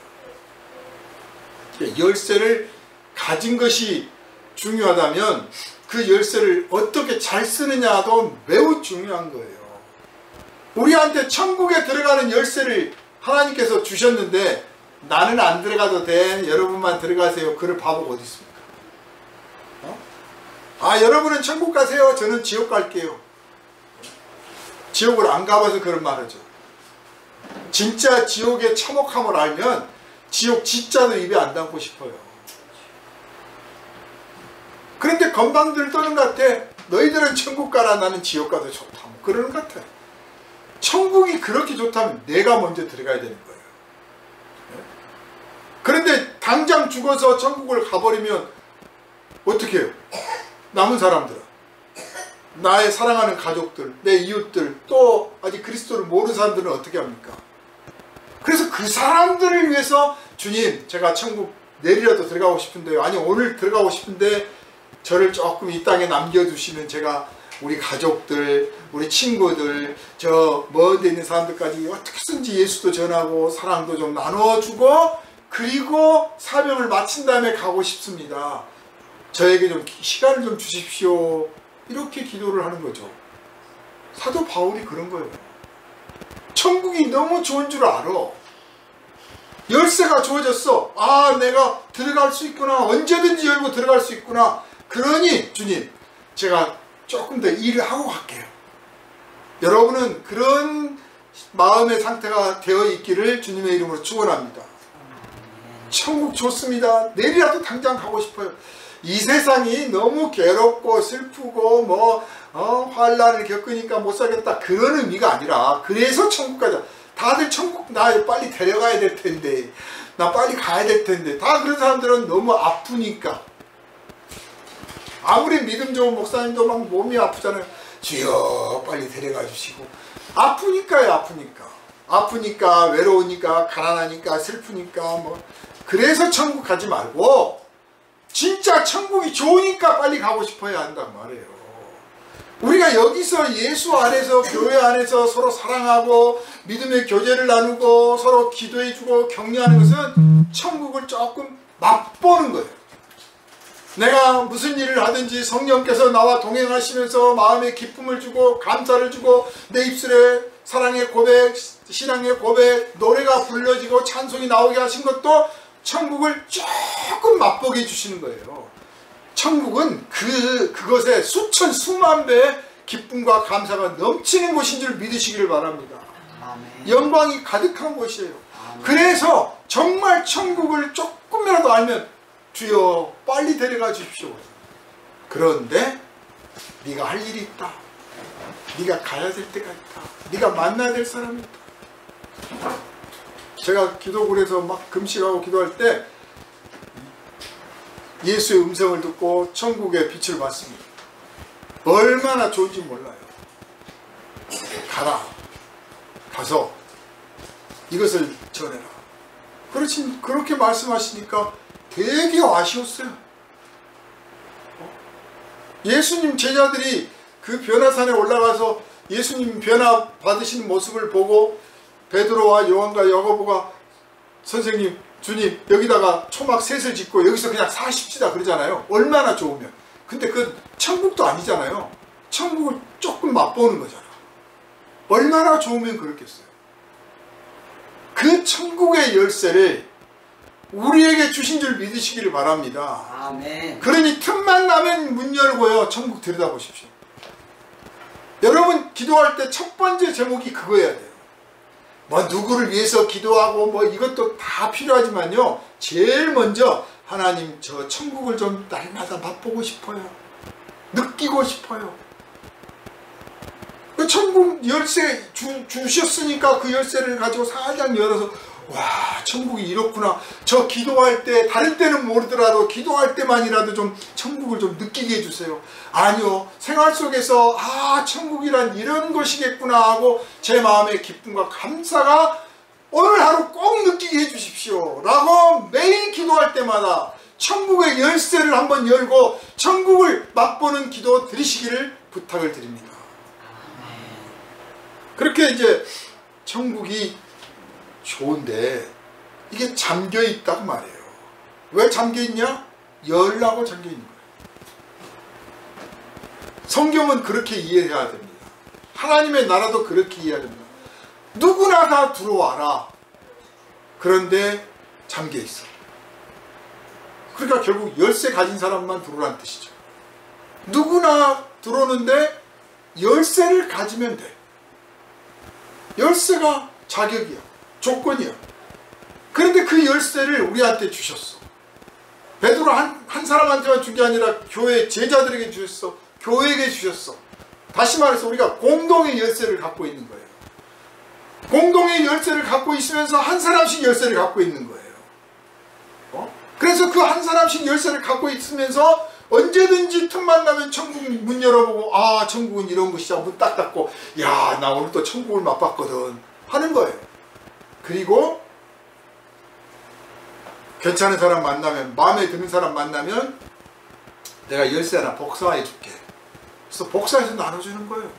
열쇠를 가진 것이 중요하다면 그 열쇠를 어떻게 잘 쓰느냐도 매우 중요한 거예요. 우리한테 천국에 들어가는 열쇠를 하나님께서 주셨는데 나는 안 들어가도 돼, 여러분만 들어가세요, 그럴 바보가 어디 있습니까? 여러분은 천국 가세요, 저는 지옥 갈게요. 지옥을 안 가봐서 그런 말 하죠. 진짜 지옥의 참혹함을 알면 지옥 진짜도 입에 안 담고 싶어요. 그런데 건방들 떠는 것 같아. 너희들은 천국 가라, 나는 지옥 가도 좋다, 그러는 것 같아. 천국이 그렇게 좋다면 내가 먼저 들어가야 되는 거예요. 그런데 당장 죽어서 천국을 가버리면 어떻게 해요? 남은 사람들은, 나의 사랑하는 가족들, 내 이웃들, 또 아직 그리스도를 모르는 사람들은 어떻게 합니까? 그래서 그 사람들을 위해서 주님, 제가 천국 내일이라도 들어가고 싶은데요, 아니 오늘 들어가고 싶은데 저를 조금 이 땅에 남겨두시면 제가 우리 가족들, 우리 친구들, 저 먼 데 있는 사람들까지 어떻게든지 예수도 전하고 사랑도 좀 나눠주고 그리고 사명을 마친 다음에 가고 싶습니다. 저에게 좀 시간을 좀 주십시오. 이렇게 기도를 하는 거죠. 사도 바울이 그런 거예요. 천국이 너무 좋은 줄 알아. 열쇠가 주어졌어. 내가 들어갈 수 있구나. 언제든지 열고 들어갈 수 있구나. 그러니 주님, 제가 조금 더 일을 하고 갈게요. 여러분은 그런 마음의 상태가 되어 있기를 주님의 이름으로 축원합니다. 천국 좋습니다. 내일이라도 당장 가고 싶어요. 이 세상이 너무 괴롭고 슬프고 환란을 겪으니까 못 살겠다, 그런 의미가 아니라 그래서 천국 가자. 다들 천국 나 빨리 데려가야 될 텐데, 나 빨리 가야 될 텐데, 다 그런 사람들은 너무 아프니까. 아무리 믿음 좋은 목사님도 막 몸이 아프잖아요. 주여 빨리 데려가 주시고. 아프니까요. 아프니까 외로우니까 가난하니까 슬프니까 그래서 천국 가지 말고 진짜 천국이 좋으니까 빨리 가고 싶어야 한단 말이에요. 우리가 여기서 예수 안에서, 교회 안에서 서로 사랑하고 믿음의 교제를 나누고 서로 기도해주고 격려하는 것은 천국을 조금 맛보는 거예요. 내가 무슨 일을 하든지 성령께서 나와 동행하시면서 마음에 기쁨을 주고 감사를 주고 내 입술에 사랑의 고백, 신앙의 고백, 노래가 불러지고 찬송이 나오게 하신 것도 천국을 조금 맛보게 해주시는 거예요. 천국은 그것에 수만 배의 기쁨과 감사가 넘치는 곳인 줄 믿으시기를 바랍니다. 아멘. 영광이 가득한 곳이에요. 아멘. 그래서 정말 천국을 조금이라도 알면 주여 빨리 데려가 주십시오. 그런데 네가 할 일이 있다. 네가 가야 될 때가 있다. 네가 만나야 될 사람이 있다. 제가 기도굴에서 막 금식하고 기도할 때 예수의 음성을 듣고 천국의 빛을 봤습니다. 얼마나 좋은지 몰라요. 가라. 가서 이것을 전해라. 그렇게 말씀하시니까 되게 아쉬웠어요. 예수님 제자들이 그 변화산에 올라가서 예수님 변화 받으시는 모습을 보고 베드로와 요한과 야고보가 선생님, 주님, 여기다가 초막 셋을 짓고 여기서 그냥 사십시다 그러잖아요. 얼마나 좋으면. 근데 그 천국도 아니잖아요. 천국을 조금 맛보는 거잖아. 얼마나 좋으면 그렇겠어요. 그 천국의 열쇠를 우리에게 주신 줄 믿으시기를 바랍니다. 아멘. 그러니 틈만 나면 문 열고요, 천국 들여다보십시오. 여러분 기도할 때 첫 번째 제목이 그거여야 돼요. 누구를 위해서 기도하고 이것도 다 필요하지만요, 제일 먼저 하나님, 저 천국을 좀 날마다 맛보고 싶어요. 느끼고 싶어요. 그 천국 열쇠 주셨으니까 그 열쇠를 가지고 살짝 열어서 와, 천국이 이렇구나. 저 기도할 때, 다른 때는 모르더라도 기도할 때만이라도 좀 천국을 좀 느끼게 해주세요. 아니요, 생활 속에서 천국이란 이런 것이겠구나 하고 제 마음의 기쁨과 감사가 오늘 하루 꼭 느끼게 해주십시오 라고 매일 기도할 때마다 천국의 열쇠를 한번 열고 천국을 맛보는 기도 드리시기를 부탁을 드립니다. 그렇게 이제 천국이 좋은데 이게 잠겨 있다고 말해요. 왜 잠겨 있냐? 열라고 잠겨 있는 거예요. 성경은 그렇게 이해해야 됩니다. 하나님의 나라도 그렇게 이해해야 됩니다. 누구나 다 들어와라. 그런데 잠겨 있어. 그러니까 결국 열쇠 가진 사람만 들어오라는 뜻이죠. 누구나 들어오는데 열쇠를 가지면 돼. 열쇠가 자격이야. 조건이야. 그런데 그 열쇠를 우리한테 주셨어. 베드로 한 사람한테만 준 게 아니라 교회 제자들에게 주셨어. 교회에게 주셨어. 다시 말해서 우리가 공동의 열쇠를 갖고 있는 거예요. 공동의 열쇠를 갖고 있으면서 한 사람씩 열쇠를 갖고 있는 거예요. 그래서 그 한 사람씩 열쇠를 갖고 있으면서 언제든지 틈만 나면 천국 문 열어보고 천국은 이런 곳이야. 문 딱 닫고 야, 나 오늘 또 천국을 맛봤거든 하는 거예요. 그리고 괜찮은 사람 만나면, 마음에 드는 사람 만나면 내가 열쇠 하나 복사해 줄게. 그래서 복사해서 나눠주는 거예요.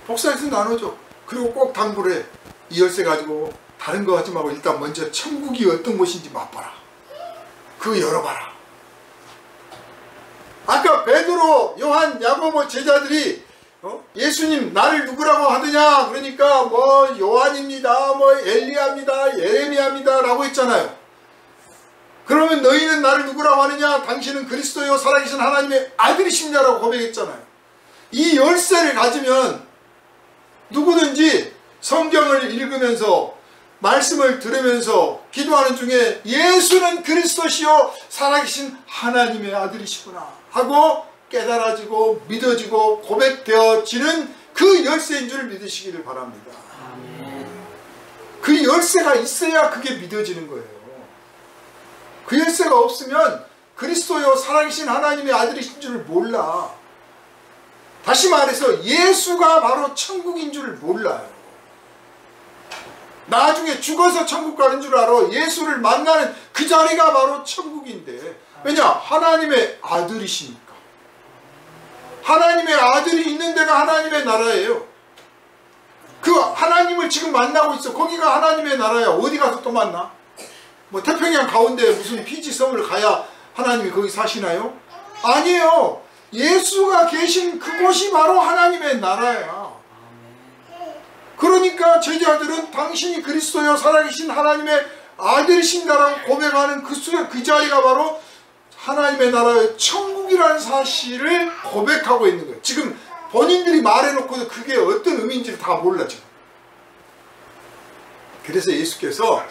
복사해서 나눠줘. 그리고 꼭 당부를 해. 이 열쇠 가지고 다른 거 하지 말고 일단 먼저 천국이 어떤 곳인지 맛봐라. 그거 열어봐라. 아까 베드로, 요한, 야고보 제자들이 예수님 나를 누구라고 하느냐 그러니까 뭐 요한입니다, 뭐 엘리야입니다, 예레미야입니다 라고 했잖아요. 그러면 너희는 나를 누구라고 하느냐? 당신은 그리스도요 살아계신 하나님의 아들이십니다라고 고백했잖아요. 이 열쇠를 가지면 누구든지 성경을 읽으면서 말씀을 들으면서 기도하는 중에 예수는 그리스도시요 살아계신 하나님의 아들이시구나 하고 깨달아지고 믿어지고 고백되어지는 그 열쇠인 줄 믿으시기를 바랍니다. 그 열쇠가 있어야 그게 믿어지는 거예요. 그 열쇠가 없으면 그리스도요 살아계신 하나님의 아들이신 줄 몰라. 다시 말해서 예수가 바로 천국인 줄 몰라요. 나중에 죽어서 천국 가는 줄 알아. 예수를 만나는 그 자리가 바로 천국인데, 왜냐? 하나님의 아들이시니까. 하나님의 아들이 있는 데가 하나님의 나라예요. 그 하나님을 지금 만나고 있어. 거기가 하나님의 나라야. 어디 가서 또 만나? 뭐 태평양 가운데 무슨 피지 섬을 가야 하나님이 거기 사시나요? 아니에요. 예수가 계신 그곳이 바로 하나님의 나라야. 그러니까 제자들은 당신이 그리스도여 살아계신 하나님의 아들이신다라고 고백하는 그 자리가 바로 하나님의 나라의 천국이라는 사실을 고백하고 있는 거예요. 지금 본인들이 말해놓고도 그게 어떤 의미인지를 다 몰라 지금. 그래서 예수께서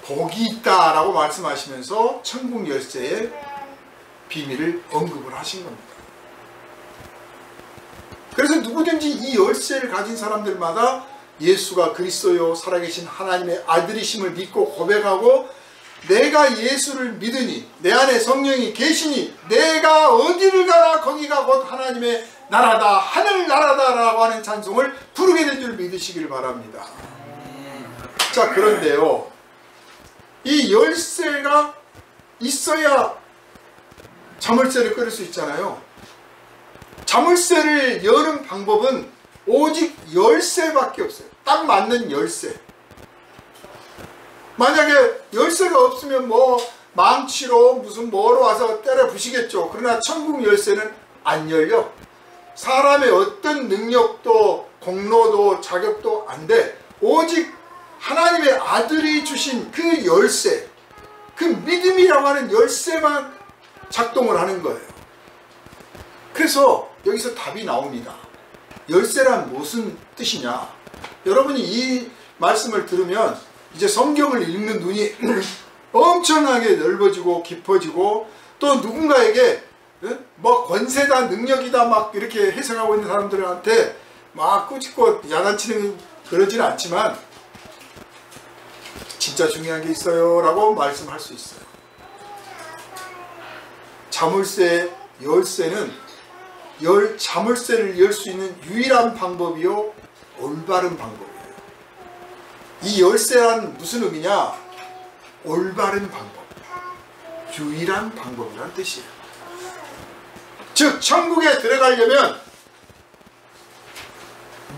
복이 있다라고 말씀하시면서 천국 열쇠의 비밀을 언급을 하신 겁니다. 그래서 누구든지 이 열쇠를 가진 사람들마다 예수가 그리스도요 살아계신 하나님의 아들이심을 믿고 고백하고, 내가 예수를 믿으니 내 안에 성령이 계시니 내가 어디를 가나 거기가 곧 하나님의 나라다, 하늘나라다 라고 하는 찬송을 부르게 된 줄 믿으시길 바랍니다. 자, 그런데요, 이 열쇠가 있어야 자물쇠를 끌을 수 있잖아요. 자물쇠를 여는 방법은 오직 열쇠밖에 없어요. 딱 맞는 열쇠. 만약에 열쇠가 없으면 뭐 망치로 무슨 뭐로 와서 때려 부시겠죠. 그러나 천국 열쇠는 안 열려. 사람의 어떤 능력도 공로도 자격도 안 돼. 오직 하나님의 아들이 주신 그 열쇠, 그 믿음이라고 하는 열쇠만 작동을 하는 거예요. 그래서 여기서 답이 나옵니다. 열쇠란 무슨 뜻이냐? 여러분이 이 말씀을 들으면 이제 성경을 읽는 눈이 엄청나게 넓어지고 깊어지고, 또 누군가에게 뭐 권세다 능력이다 막 이렇게 해석하고 있는 사람들한테 막 꾸짖고 야단치는 그러지는 않지만, 진짜 중요한 게 있어요 라고 말씀할 수 있어요. 자물쇠 열쇠는 자물쇠를 열 수 있는 유일한 방법이요 올바른 방법이에요. 이 열쇠란 무슨 의미냐? 올바른 방법, 유일한 방법이라는 뜻이에요. 즉 천국에 들어가려면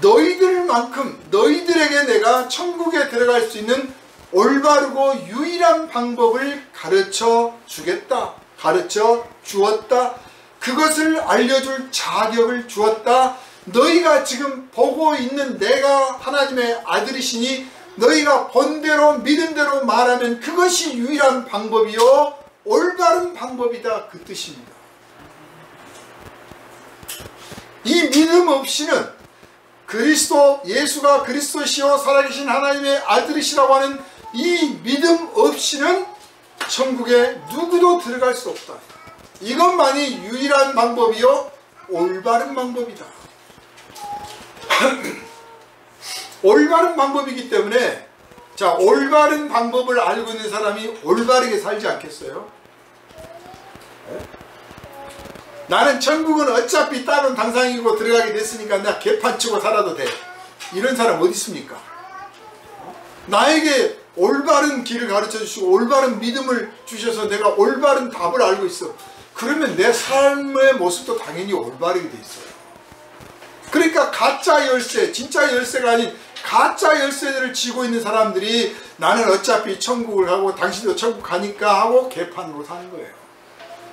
너희들에게 내가 천국에 들어갈 수 있는 올바르고 유일한 방법을 가르쳐 주겠다, 가르쳐 주었다, 그것을 알려줄 자격을 주었다. 너희가 지금 보고 있는 내가 하나님의 아들이시니 너희가 본 대로 믿은 대로 말하면 그것이 유일한 방법이요 올바른 방법이다, 그 뜻입니다. 이 믿음 없이는 예수가 그리스도시요 살아계신 하나님의 아들이시라고 하는 이 믿음 없이는 천국에 누구도 들어갈 수 없다. 이것만이 유일한 방법이요 올바른 방법이다. 올바른 방법이기 때문에, 자, 올바른 방법을 알고 있는 사람이 올바르게 살지 않겠어요? 나는 천국은 어차피 다른 당상이고 들어가게 됐으니까 나 개판 치고 살아도 돼, 이런 사람 어디 있습니까? 나에게 올바른 길을 가르쳐 주시고 올바른 믿음을 주셔서 내가 올바른 답을 알고 있어. 그러면 내 삶의 모습도 당연히 올바르게 돼 있어요. 그러니까 가짜 열쇠, 진짜 열쇠가 아닌 가짜 열쇠들을 쥐고 있는 사람들이 나는 어차피 천국을 가고 당신도 천국 가니까 하고 개판으로 사는 거예요.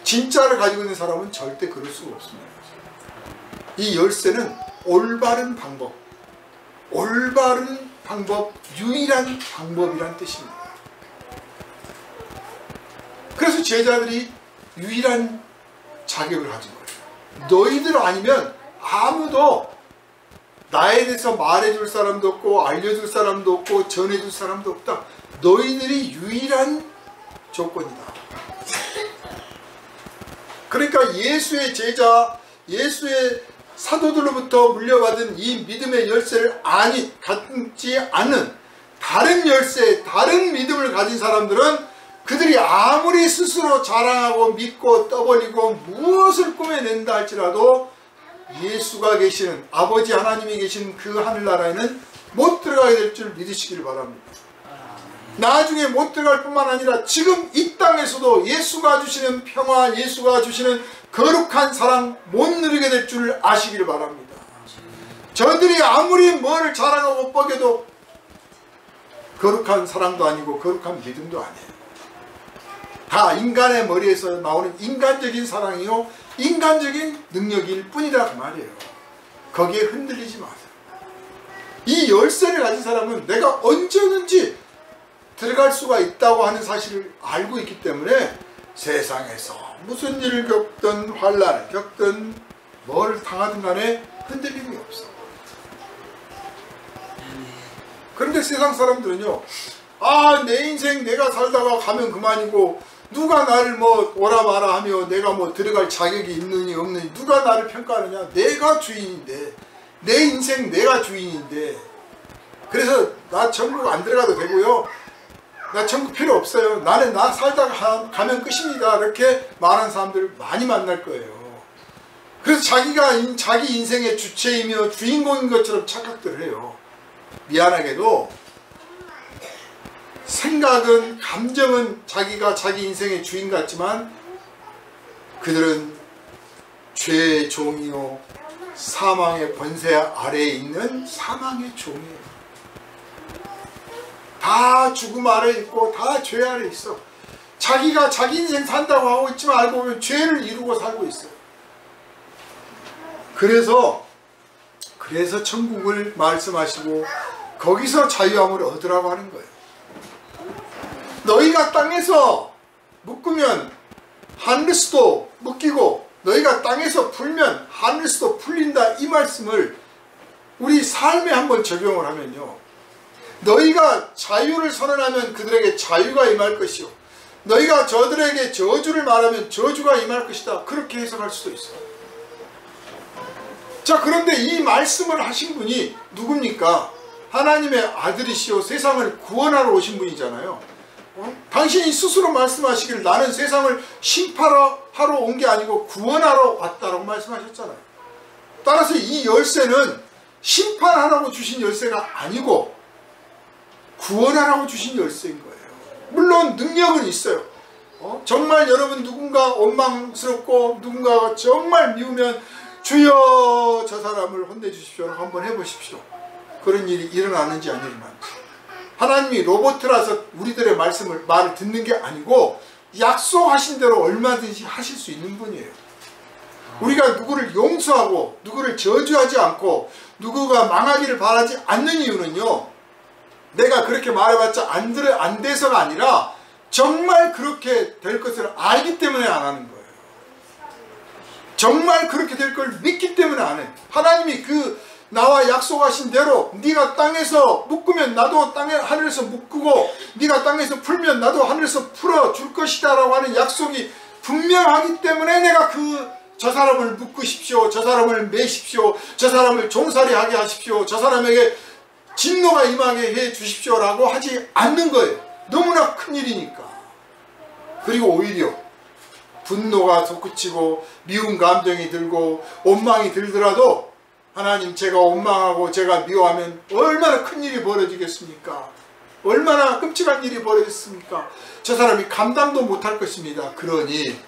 진짜를 가지고 있는 사람은 절대 그럴 수가 없습니다. 이 열쇠는 올바른 방법, 올바른 방법, 유일한 방법이란 뜻입니다. 그래서 제자들이 유일한 자격을 가진 거예요. 너희들 아니면 아무도 나에 대해서 말해줄 사람도 없고 알려줄 사람도 없고 전해줄 사람도 없다. 너희들이 유일한 조건이다. 그러니까 예수의 제자, 예수의 사도들로부터 물려받은 이 믿음의 열쇠를 갖지 않은 다른 열쇠, 다른 믿음을 가진 사람들은 그들이 아무리 스스로 자랑하고 믿고 떠벌리고 무엇을 꾸며낸다 할지라도 예수가 계시는, 아버지 하나님이 계신 그 하늘나라에는 못 들어가게 될 줄 믿으시기를 바랍니다. 나중에 못 들어갈 뿐만 아니라 지금 이 땅에서도 예수가 주시는 평화, 예수가 주시는 거룩한 사랑 못 누리게 될 줄 아시기를 바랍니다. 저들이 아무리 뭐를 자랑하고 뻐겨도 거룩한 사랑도 아니고 거룩한 믿음도 아니에요. 다 인간의 머리에서 나오는 인간적인 사랑이요 인간적인 능력일 뿐이다, 그 말이에요. 거기에 흔들리지 마세요. 이 열쇠를 가진 사람은 내가 언제든지 들어갈 수가 있다고 하는 사실을 알고 있기 때문에 세상에서 무슨 일을 겪든 환난을 겪든 뭘 당하든 간에 흔들림이 없어. 그런데 세상 사람들은요, 내 인생 내가 살다가 가면 그만이고 누가 나를 뭐 오라 마라 하며 내가 뭐 들어갈 자격이 있느니 없느니 누가 나를 평가하느냐. 내가 주인인데, 내 인생 내가 주인인데, 그래서 나 천국 안 들어가도 되고요, 나 천국 필요 없어요, 나는 나 살다가 가면 끝입니다, 이렇게 말하는 사람들 많이 만날 거예요. 그래서 자기가 자기 인생의 주체이며 주인공인 것처럼 착각들을 해요. 미안하게도 생각은, 감정은 자기가 자기 인생의 주인 같지만 그들은 죄의 종이요 사망의 권세 아래에 있는 사망의 종이에요. 다 죽음 아래 있고 다 죄 아래 있어. 자기가 자기 인생 산다고 하고 있지만 알고 보면 죄를 이루고 살고 있어요. 그래서 천국을 말씀하시고 거기서 자유함을 얻으라고 하는 거예요. 너희가 땅에서 묶으면 하늘에서도 묶이고 너희가 땅에서 풀면 하늘에서도 풀린다, 이 말씀을 우리 삶에 한번 적용을 하면요, 너희가 자유를 선언하면 그들에게 자유가 임할 것이요 너희가 저들에게 저주를 말하면 저주가 임할 것이다, 그렇게 해석할 수도 있어요. 자, 그런데 이 말씀을 하신 분이 누굽니까? 하나님의 아들이시오 세상을 구원하러 오신 분이잖아요. 당신이 스스로 말씀하시기를 나는 세상을 심판하러 온 게 아니고 구원하러 왔다라고 말씀하셨잖아요. 따라서 이 열쇠는 심판하라고 주신 열쇠가 아니고 구원하라고 주신 열쇠인 거예요. 물론 능력은 있어요. 정말 여러분 누군가 원망스럽고 누군가가 정말 미우면 주여 저 사람을 혼내주십시오 한번 해보십시오. 그런 일이 일어나는지 안 일어나는지. 하나님이 로봇이라서 우리들의 말을 듣는 게 아니고 약속하신 대로 얼마든지 하실 수 있는 분이에요. 우리가 누구를 용서하고 누구를 저주하지 않고 누구가 망하기를 바라지 않는 이유는요, 내가 그렇게 말해봤자 안 돼서가 아니라 정말 그렇게 될 것을 알기 때문에 안 하는 거예요. 정말 그렇게 될 걸 믿기 때문에 안 해. 하나님이 나와 약속하신 대로 네가 땅에서 묶으면 나도 하늘에서 묶고 네가 땅에서 풀면 나도 하늘에서 풀어줄 것이다 라고 하는 약속이 분명하기 때문에 내가 저 사람을 묶으십시오, 저 사람을 매십시오, 저 사람을 종살이하게 하십시오, 저 사람에게 진노가 임하게 해 주십시오 라고 하지 않는 거예요. 너무나 큰일이니까. 그리고 오히려 분노가 솟구치고 미운 감정이 들고 원망이 들더라도 하나님 제가 원망하고 제가 미워하면 얼마나 큰일이 벌어지겠습니까? 얼마나 끔찍한 일이 벌어졌습니까? 저 사람이 감당도 못할 것입니다. 그러니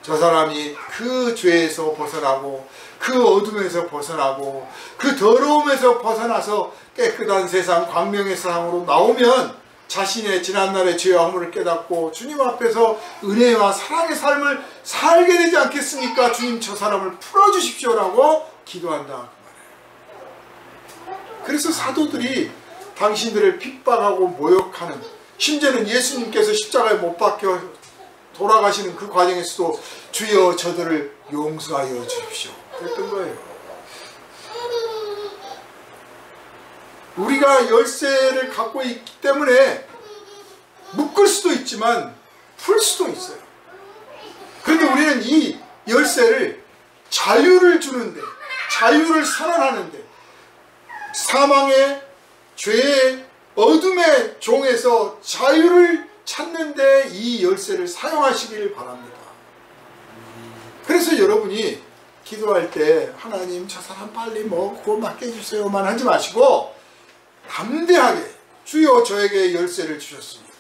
저 사람이 그 죄에서 벗어나고 그 어둠에서 벗어나고 그 더러움에서 벗어나서 깨끗한 세상 광명의 세상으로 나오면 자신의 지난날의 죄와 허물을 깨닫고 주님 앞에서 은혜와 사랑의 삶을 살게 되지 않겠습니까? 주님 저 사람을 풀어주십시오라고 기도한다 그 말이에요. 그래서 사도들이 당신들을 핍박하고 모욕하는, 심지어는 예수님께서 십자가에 못 박혀 돌아가시는 그 과정에서도 주여 저들을 용서하여 주십시오 그랬던 거예요. 우리가 열쇠를 갖고 있기 때문에 묶을 수도 있지만 풀 수도 있어요. 그런데 우리는 이 열쇠를 자유를 주는데, 자유를 선언하는데, 사망의 죄의 어둠의 종에서 자유를 찾는데 이 열쇠를 사용하시길 바랍니다. 그래서 여러분이 기도할 때 하나님 저 사람 빨리 구원 받게 해주세요만 하지 마시고 담대하게 주여 저에게 열쇠를 주셨습니다.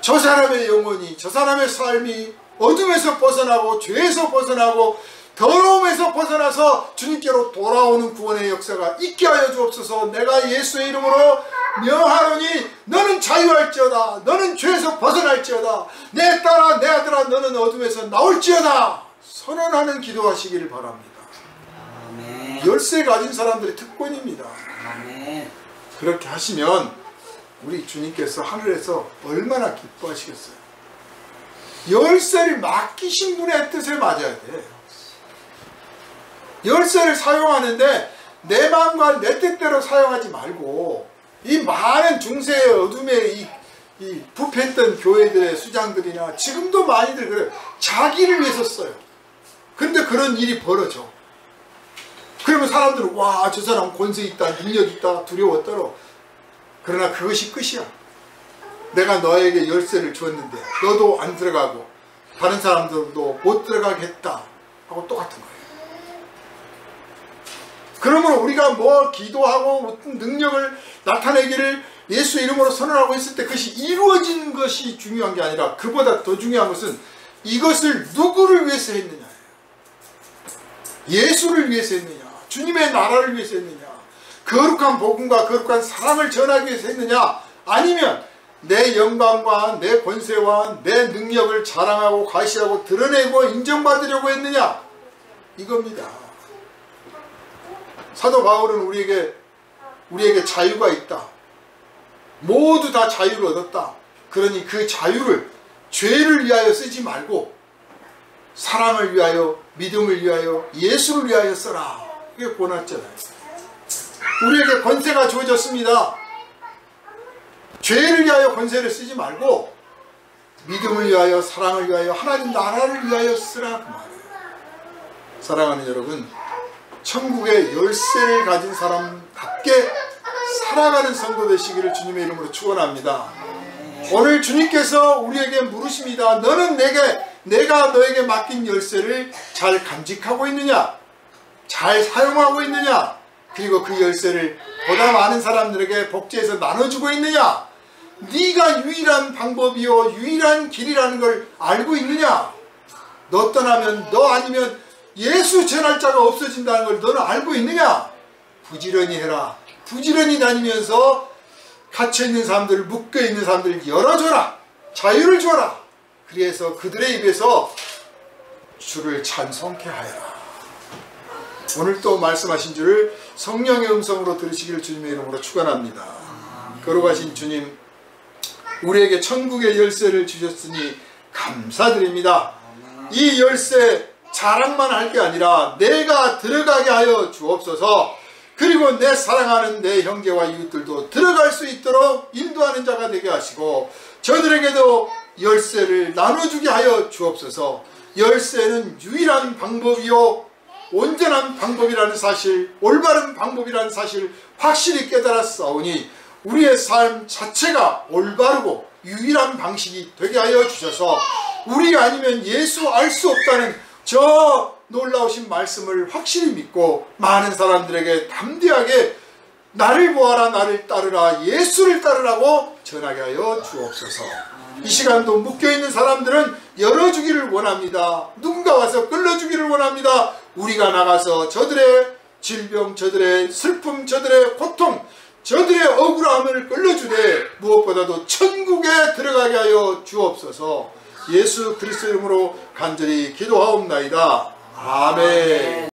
저 사람의 영혼이, 저 사람의 삶이 어둠에서 벗어나고 죄에서 벗어나고 더러움에서 벗어나서 주님께로 돌아오는 구원의 역사가 있게 하여 주옵소서. 내가 예수의 이름으로 명하노니 너는 자유할지어다. 너는 죄에서 벗어날지어다. 내 딸아 내 아들아 너는 어둠에서 나올지어다. 선언하는 기도하시기를 바랍니다. 아멘. 열쇠 가진 사람들의 특권입니다. 아멘. 그렇게 하시면 우리 주님께서 하늘에서 얼마나 기뻐하시겠어요. 열쇠를 맡기신 분의 뜻에 맞아야 돼. 열쇠를 사용하는데 내 마음과 내 뜻대로 사용하지 말고 이 많은 중세의 어둠의 이 부패했던 교회들의 수장들이나 지금도 많이들 그래요. 자기를 위해서 써요. 근데 그런 일이 벌어져. 그러면 사람들은 와 저 사람 권세 있다, 능력 있다, 두려워 떨어. 그러나 그것이 끝이야. 내가 너에게 열쇠를 주었는데 너도 안 들어가고 다른 사람들도 못 들어가겠다 하고 똑같은 거예요. 그러면 우리가 기도하고 어떤 능력을 나타내기를 예수 이름으로 선언하고 있을 때 그것이 이루어지는 것이 중요한 게 아니라 그보다 더 중요한 것은 이것을 누구를 위해서 했느냐예요. 예수를 위해서 했느냐, 주님의 나라를 위해서 했느냐, 거룩한 복음과 거룩한 사랑을 전하기 위해서 했느냐, 아니면 내 영광과 내 권세와 내 능력을 자랑하고 과시하고 드러내고 인정받으려고 했느냐, 이겁니다. 사도 바울은 우리에게 자유가 있다. 모두 다 자유를 얻었다. 그러니 그 자유를 죄를 위하여 쓰지 말고 사랑을 위하여, 믿음을 위하여, 예수를 위하여 써라. 이게 권했잖아요. 우리에게 권세가 주어졌습니다. 죄를 위하여 권세를 쓰지 말고 믿음을 위하여, 사랑을 위하여, 하나님 나라를 위하여 쓰라 그 말이에요. 사랑하는 여러분, 천국의 열쇠를 가진 사람답게 살아가는 성도 되시기를 주님의 이름으로 축원합니다. 오늘 주님께서 우리에게 물으십니다. 너는 내가 너에게 맡긴 열쇠를 잘 간직하고 있느냐? 잘 사용하고 있느냐? 그리고 그 열쇠를 보다 많은 사람들에게 복제해서 나눠주고 있느냐? 네가 유일한 방법이요 유일한 길이라는 걸 알고 있느냐? 너 떠나면, 너 아니면 예수 전할 자가 없어진다는 걸 너는 알고 있느냐? 부지런히 해라. 부지런히 다니면서 갇혀있는 사람들, 묶여있는 사람들을 열어줘라. 자유를 줘라. 그래서 그들의 입에서 주를 찬송케 하여라. 오늘 또 말씀하신 줄을 성령의 음성으로 들으시기를 주님의 이름으로 축원합니다. 걸어가신 주님, 우리에게 천국의 열쇠를 주셨으니 감사드립니다. 이 열쇠 자랑만 할 게 아니라 내가 들어가게 하여 주옵소서. 그리고 내 사랑하는 내 형제와 이웃들도 들어갈 수 있도록 인도하는 자가 되게 하시고 저들에게도 열쇠를 나눠주게 하여 주옵소서. 열쇠는 유일한 방법이요 온전한 방법이라는 사실, 올바른 방법이라는 사실 확실히 깨달았사오니 우리의 삶 자체가 올바르고 유일한 방식이 되게 하여 주셔서 우리가 아니면 예수 알 수 없다는 저 놀라우신 말씀을 확실히 믿고 많은 사람들에게 담대하게 나를 보아라, 나를 따르라, 예수를 따르라고 전하게 하여 주옵소서. 이 시간도 묶여있는 사람들은 열어주기를 원합니다. 누군가 와서 끌어주기를 원합니다. 우리가 나가서 저들의 질병, 저들의 슬픔, 저들의 고통, 저들의 억울함을 끌어주되 무엇보다도 천국에 들어가게 하여 주옵소서. 예수 그리스도 이름으로 간절히 기도하옵나이다. 아멘.